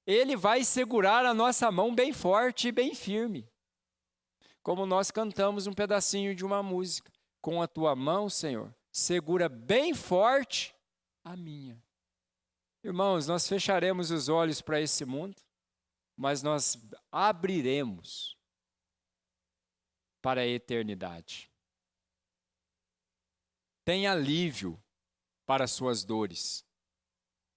S1: Ele vai segurar a nossa mão bem forte e bem firme. Como nós cantamos um pedacinho de uma música. Com a tua mão, Senhor, segura bem forte a minha. Irmãos, nós fecharemos os olhos para esse mundo, mas nós abriremos para a eternidade. tem alívio para as suas dores,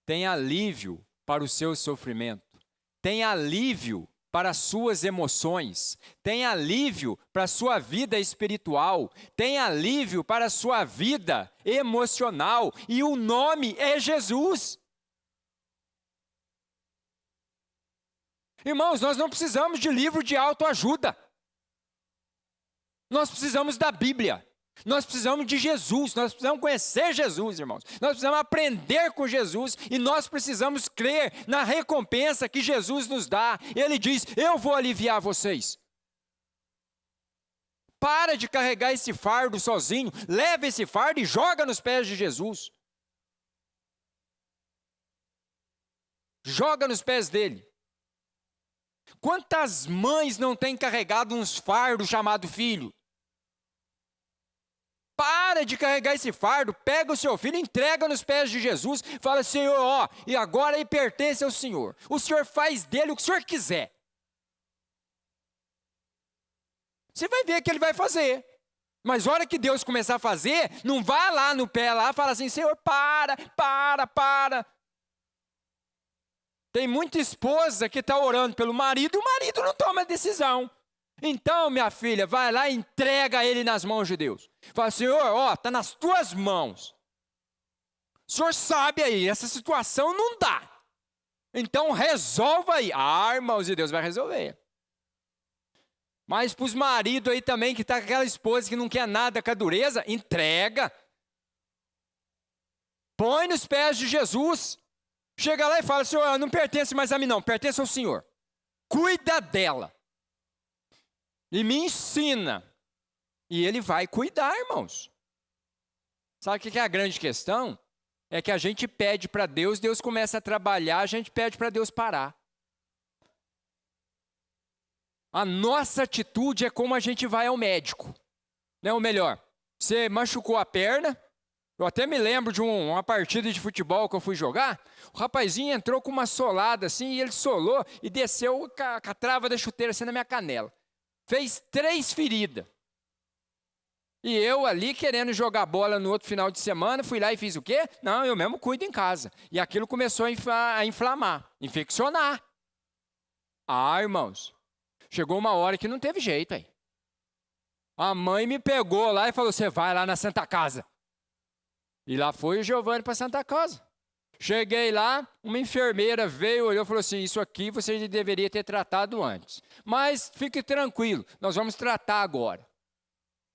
S1: tem alívio para o seu sofrimento, tem alívio para as suas emoções, tem alívio para a sua vida espiritual, tem alívio para a sua vida emocional, e o nome é Jesus. Irmãos, nós não precisamos de livro de autoajuda. Nós precisamos da Bíblia. Nós precisamos de Jesus. Nós precisamos conhecer Jesus, irmãos. Nós precisamos aprender com Jesus e nós precisamos crer na recompensa que Jesus nos dá. Ele diz: eu vou aliviar vocês. Para de carregar esse fardo sozinho. Leva esse fardo e joga nos pés de Jesus. Joga nos pés dele. Quantas mães não têm carregado uns fardos chamado filho? Para de carregar esse fardo, pega o seu filho, entrega nos pés de Jesus, fala: Senhor, ó, e agora ele pertence ao Senhor. O Senhor faz dele o que o Senhor quiser. Você vai ver que ele vai fazer. Mas a hora que Deus começar a fazer, não vá lá no pé lá e fala assim: Senhor, para. Tem muita esposa que está orando pelo marido e o marido não toma decisão. Então, minha filha, vai lá e entrega ele nas mãos de Deus. Fala: Senhor, ó, está nas tuas mãos. O Senhor sabe aí, essa situação não dá. Então, resolva aí. Irmãos, e Deus vai resolver. Mas para os maridos aí também, que está com aquela esposa que não quer nada com a dureza, entrega. Põe nos pés de Jesus. Chega lá e fala: Senhor, não pertence mais a mim não, pertence ao Senhor. Cuida dela. E me ensina. E ele vai cuidar, irmãos. Sabe o que é a grande questão? É que a gente pede para Deus, Deus começa a trabalhar, a gente pede para Deus parar. A nossa atitude é como a gente vai ao médico. Né? Ou melhor, você machucou a perna. Eu até me lembro de uma partida de futebol que eu fui jogar. O rapazinho entrou com uma solada assim, e ele solou e desceu com a trava da chuteira assim na minha canela. Fez 3 feridas. E eu ali querendo jogar bola no outro final de semana, fui lá e fiz o quê? Não, eu mesmo cuido em casa. E aquilo começou a inflamar, infeccionar. Irmãos, chegou uma hora que não teve jeito aí. A mãe me pegou lá e falou: você vai lá na Santa Casa. E lá foi o Giovanni para a Santa Casa. Cheguei lá, uma enfermeira veio, olhou e falou assim: isso aqui você deveria ter tratado antes. Mas fique tranquilo, nós vamos tratar agora.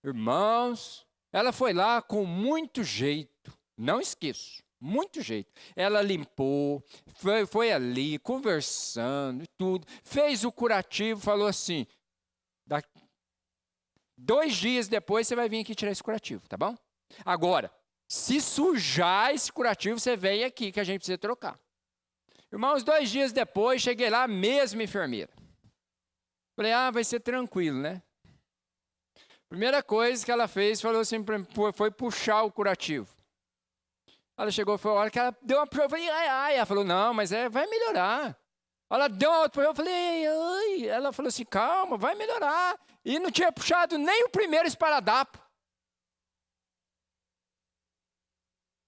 S1: Irmãos, ela foi lá com muito jeito, não esqueço, muito jeito. Ela limpou, foi ali, conversando e tudo, fez o curativo, falou assim: 2 dias depois você vai vir aqui tirar esse curativo, tá bom? Agora, se sujar esse curativo, você vem aqui que a gente precisa trocar. Irmãos, 2 dias depois, cheguei lá, mesma enfermeira. Falei: vai ser tranquilo, né? Primeira coisa que ela fez, falou assim, foi puxar o curativo. Ela chegou, foi a hora que ela deu uma prova, eu falei: ai. Ela falou: não, mas vai melhorar. Ela deu uma outra prova, eu falei: ai. Ela falou assim: calma, vai melhorar. E não tinha puxado nem o primeiro esparadrapo.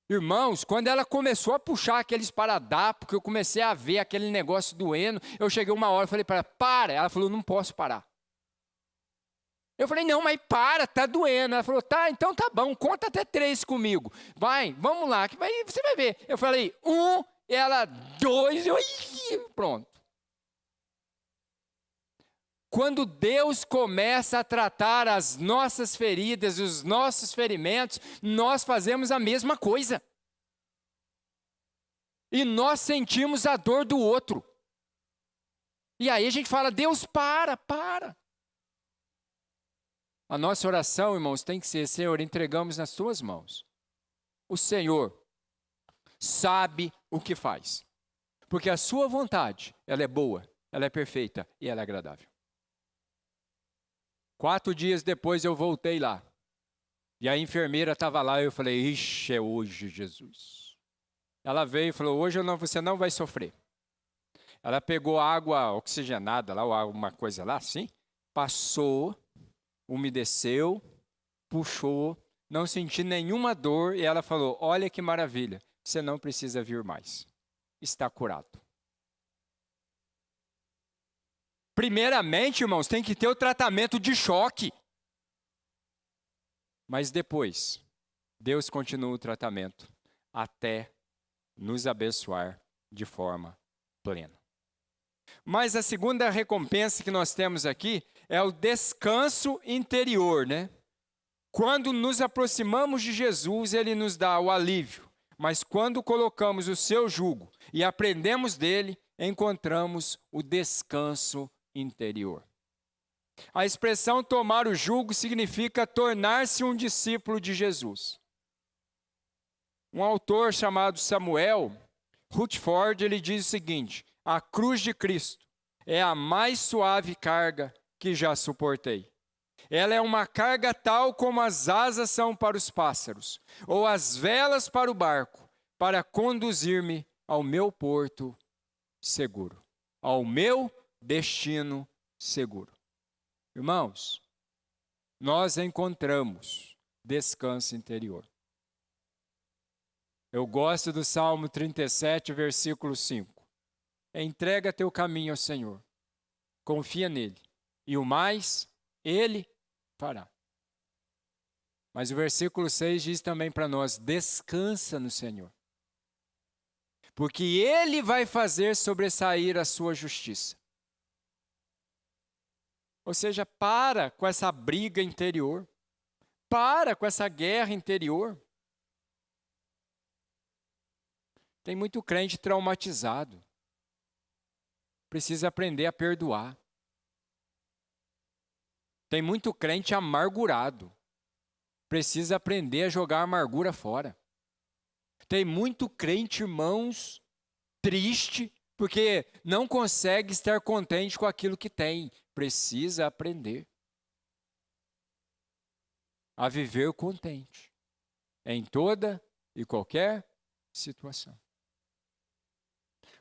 S1: Irmãos, quando ela começou a puxar aquele esparadrapo, que eu comecei a ver aquele negócio doendo, eu cheguei uma hora e falei para ela: para. Ela falou: não posso parar. Eu falei: não, mas para, tá doendo. Ela falou: tá, então tá bom, conta até 3 comigo. Vai, vamos lá, que você vai ver. Eu falei: 1, ela 2, pronto. Quando Deus começa a tratar as nossas feridas, os nossos ferimentos, nós fazemos a mesma coisa. E nós sentimos a dor do outro. E aí a gente fala: Deus, para. A nossa oração, irmãos, tem que ser: Senhor, entregamos nas tuas mãos. O Senhor sabe o que faz. Porque a sua vontade, ela é boa, ela é perfeita e ela é agradável. 4 dias depois eu voltei lá. E a enfermeira estava lá e eu falei: ixi, é hoje, Jesus. Ela veio e falou: hoje você não vai sofrer. Ela pegou água oxigenada, lá, uma coisa lá assim, passou, umedeceu, puxou, não senti nenhuma dor, e ela falou: olha que maravilha, você não precisa vir mais, está curado. Primeiramente, irmãos, tem que ter o tratamento de choque. Mas depois, Deus continua o tratamento até nos abençoar de forma plena. Mas a segunda recompensa que nós temos aqui é o descanso interior, né? Quando nos aproximamos de Jesus, ele nos dá o alívio. Mas quando colocamos o seu jugo e aprendemos dele, encontramos o descanso interior. A expressão tomar o jugo significa tornar-se um discípulo de Jesus. Um autor chamado Samuel Rutherford, ele diz o seguinte: a cruz de Cristo é a mais suave carga que já suportei. Ela é uma carga tal como as asas são para os pássaros, ou as velas para o barco, para conduzir-me ao meu porto seguro, ao meu destino seguro. Irmãos, nós encontramos descanso interior. Eu gosto do Salmo 37, versículo 5. Entrega teu caminho ao Senhor, confia nele, e o mais ele fará. Mas o versículo 6 diz também para nós: descansa no Senhor, porque ele vai fazer sobressair a sua justiça. Ou seja, para com essa briga interior, para com essa guerra interior. Tem muito crente traumatizado, precisa aprender a perdoar. Tem muito crente amargurado, precisa aprender a jogar a amargura fora. Tem muito crente, irmãos, triste, porque não consegue estar contente com aquilo que tem. Precisa aprender a viver contente em toda e qualquer situação.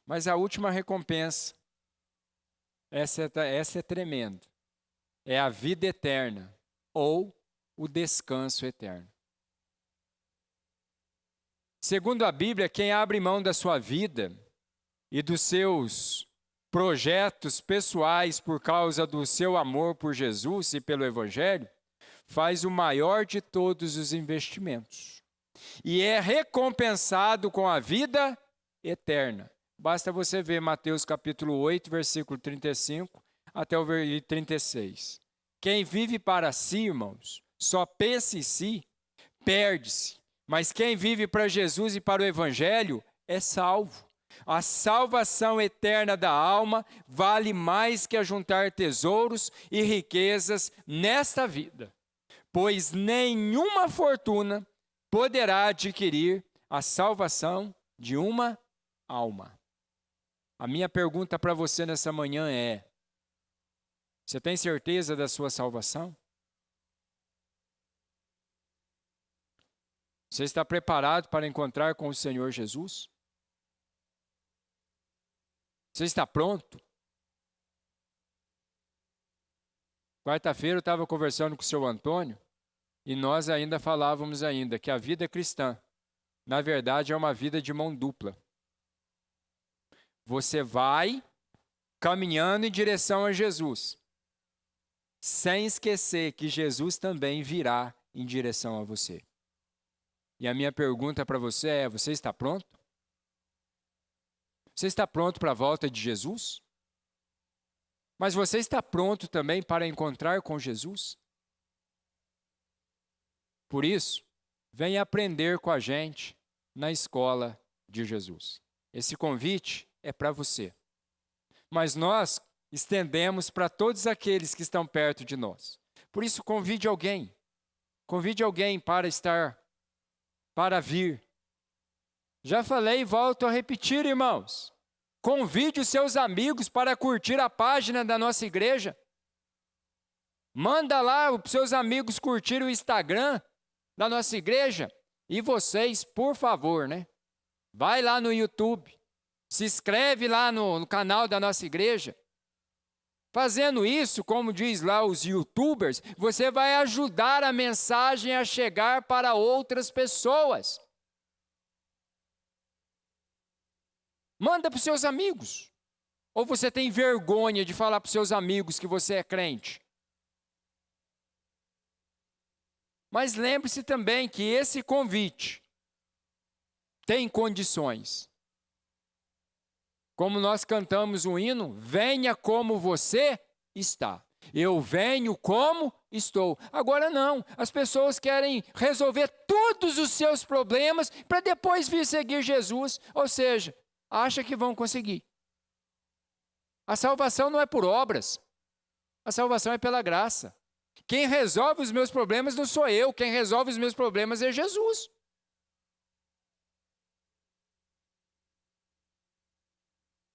S1: Mas a última recompensa, essa é tremenda, é a vida eterna ou o descanso eterno. Segundo a Bíblia, quem abre mão da sua vida e dos seus projetos pessoais por causa do seu amor por Jesus e pelo Evangelho, faz o maior de todos os investimentos e é recompensado com a vida eterna. Basta você ver Mateus capítulo 8, versículo 35 até o 36. Quem vive para si, irmãos, só pensa em si, perde-se. Mas quem vive para Jesus e para o Evangelho é salvo. A salvação eterna da alma vale mais que ajuntar tesouros e riquezas nesta vida, pois nenhuma fortuna poderá adquirir a salvação de uma alma. A minha pergunta para você nessa manhã é: você tem certeza da sua salvação? Você está preparado para encontrar com o Senhor Jesus? Você está pronto? Quarta-feira eu estava conversando com o seu Antônio e nós ainda falávamos que a vida cristã, na verdade, é uma vida de mão dupla. Você vai caminhando em direção a Jesus, sem esquecer que Jesus também virá em direção a você. E a minha pergunta para você é: você está pronto? Você está pronto para a volta de Jesus? Mas você está pronto também para encontrar com Jesus? Por isso, venha aprender com a gente na escola de Jesus. Esse convite é para você. Mas nós estendemos para todos aqueles que estão perto de nós. Por isso, convide alguém. Convide alguém para vir. Já falei e volto a repetir, irmãos. Convide os seus amigos para curtir a página da nossa igreja. Manda lá os seus amigos curtir o Instagram da nossa igreja. E vocês, por favor, vai lá no YouTube. Se inscreve lá no canal da nossa igreja. Fazendo isso, como diz lá os YouTubers, você vai ajudar a mensagem a chegar para outras pessoas. Manda para os seus amigos. Ou você tem vergonha de falar para os seus amigos que você é crente? Mas lembre-se também que esse convite tem condições. Como nós cantamos o hino, venha como você está. Eu venho como estou. Agora não, as pessoas querem resolver todos os seus problemas para depois vir seguir Jesus. Ou seja, acha que vão conseguir. A salvação não é por obras. A salvação é pela graça. Quem resolve os meus problemas não sou eu. Quem resolve os meus problemas é Jesus.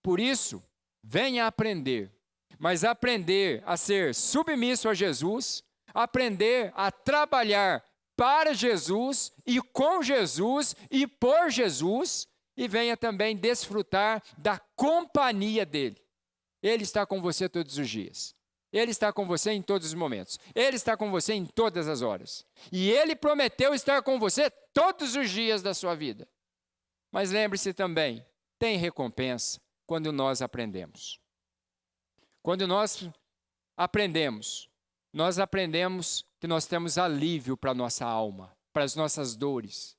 S1: Por isso, venha aprender, mas aprender a ser submisso a Jesus, aprender a trabalhar para Jesus e com Jesus e por Jesus, e venha também desfrutar da companhia dele. Ele está com você todos os dias. Ele está com você em todos os momentos. Ele está com você em todas as horas. E ele prometeu estar com você todos os dias da sua vida. Mas lembre-se também, tem recompensa quando nós aprendemos. Quando nós aprendemos que nós temos alívio para a nossa alma, para as nossas dores,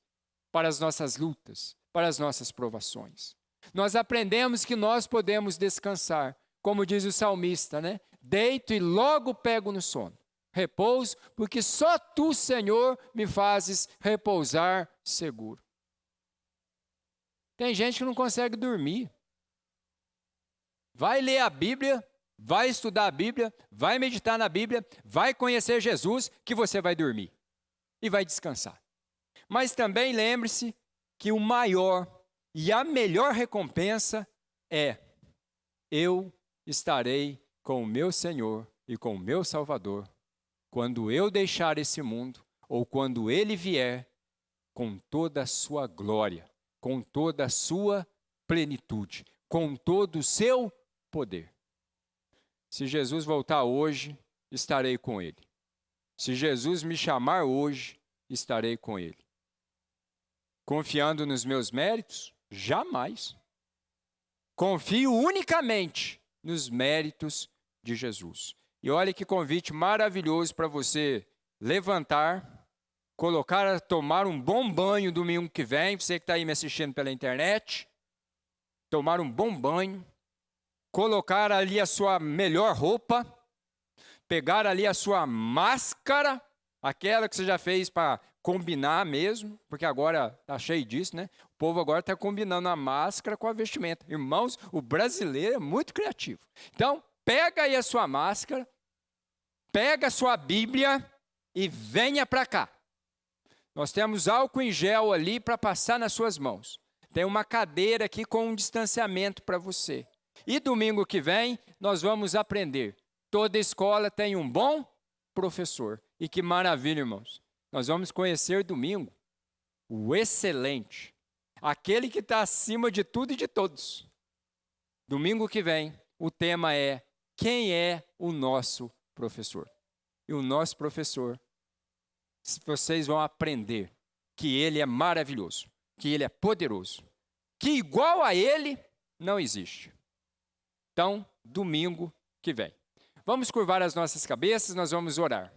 S1: para as nossas lutas, para as nossas provações. Nós aprendemos que nós podemos descansar, como diz o salmista, né? Deito e logo pego no sono. Repouso, porque só tu, Senhor, me fazes repousar seguro. Tem gente que não consegue dormir. Vai ler a Bíblia, vai estudar a Bíblia, vai meditar na Bíblia, vai conhecer Jesus, que você vai dormir e vai descansar. Mas também lembre-se que o maior e a melhor recompensa é: eu estarei com o meu Senhor e com o meu Salvador quando eu deixar esse mundo ou quando Ele vier com toda a sua glória, com toda a sua plenitude, com todo o seu poder. Se Jesus voltar hoje, estarei com Ele. Se Jesus me chamar hoje, estarei com Ele. Confiando nos meus méritos? Jamais. Confio unicamente nos méritos de Jesus. E olha que convite maravilhoso para você levantar, tomar um bom banho domingo que vem, você que está aí me assistindo pela internet, tomar um bom banho, colocar ali a sua melhor roupa, pegar ali a sua máscara, aquela que você já fez para combinar mesmo, porque agora está cheio disso, né? O povo agora está combinando a máscara com a vestimenta. Irmãos, o brasileiro é muito criativo. Então, pega aí a sua máscara, pega a sua Bíblia e venha para cá. Nós temos álcool em gel ali para passar nas suas mãos. Tem uma cadeira aqui com um distanciamento para você. E domingo que vem, nós vamos aprender. Toda escola tem um bom professor. E que maravilha, irmãos. Nós vamos conhecer domingo o excelente, aquele que está acima de tudo e de todos. Domingo que vem, o tema é: quem é o nosso professor? E o nosso professor, vocês vão aprender que ele é maravilhoso, que ele é poderoso, que igual a ele não existe. Então, domingo que vem. Vamos curvar as nossas cabeças, nós vamos orar.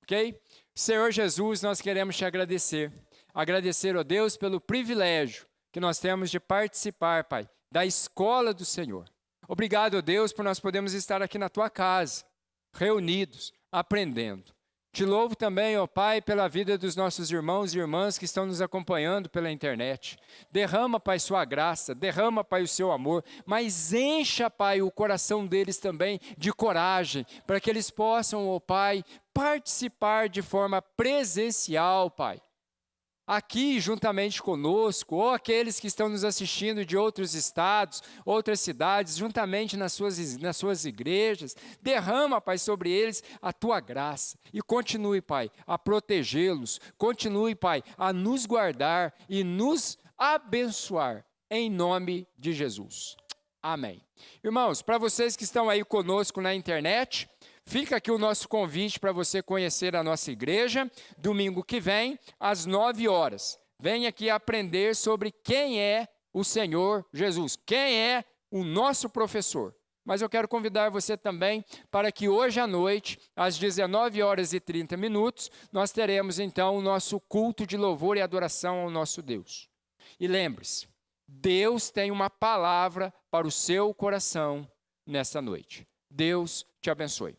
S1: Ok? Senhor Jesus, nós queremos te agradecer. Agradecer, ó Deus, pelo privilégio que nós temos de participar, Pai, da escola do Senhor. Obrigado, ó Deus, por nós podermos estar aqui na tua casa, reunidos, aprendendo. Te louvo também, ó Pai, pela vida dos nossos irmãos e irmãs que estão nos acompanhando pela internet. Derrama, Pai, sua graça, derrama, Pai, o seu amor, mas encha, Pai, o coração deles também de coragem, para que eles possam, ó Pai, participar de forma presencial, Pai. Aqui, juntamente conosco, ou aqueles que estão nos assistindo de outros estados, outras cidades, juntamente nas suas igrejas, derrama, Pai, sobre eles a tua graça e continue, Pai, a protegê-los, continue, Pai, a nos guardar e nos abençoar, em nome de Jesus. Amém. Irmãos, para vocês que estão aí conosco na internet, fica aqui o nosso convite para você conhecer a nossa igreja, domingo que vem, às 9 horas. Venha aqui aprender sobre quem é o Senhor Jesus, quem é o nosso professor. Mas eu quero convidar você também para que hoje à noite, às 19h30, nós teremos então o nosso culto de louvor e adoração ao nosso Deus. E lembre-se, Deus tem uma palavra para o seu coração nessa noite. Deus te abençoe.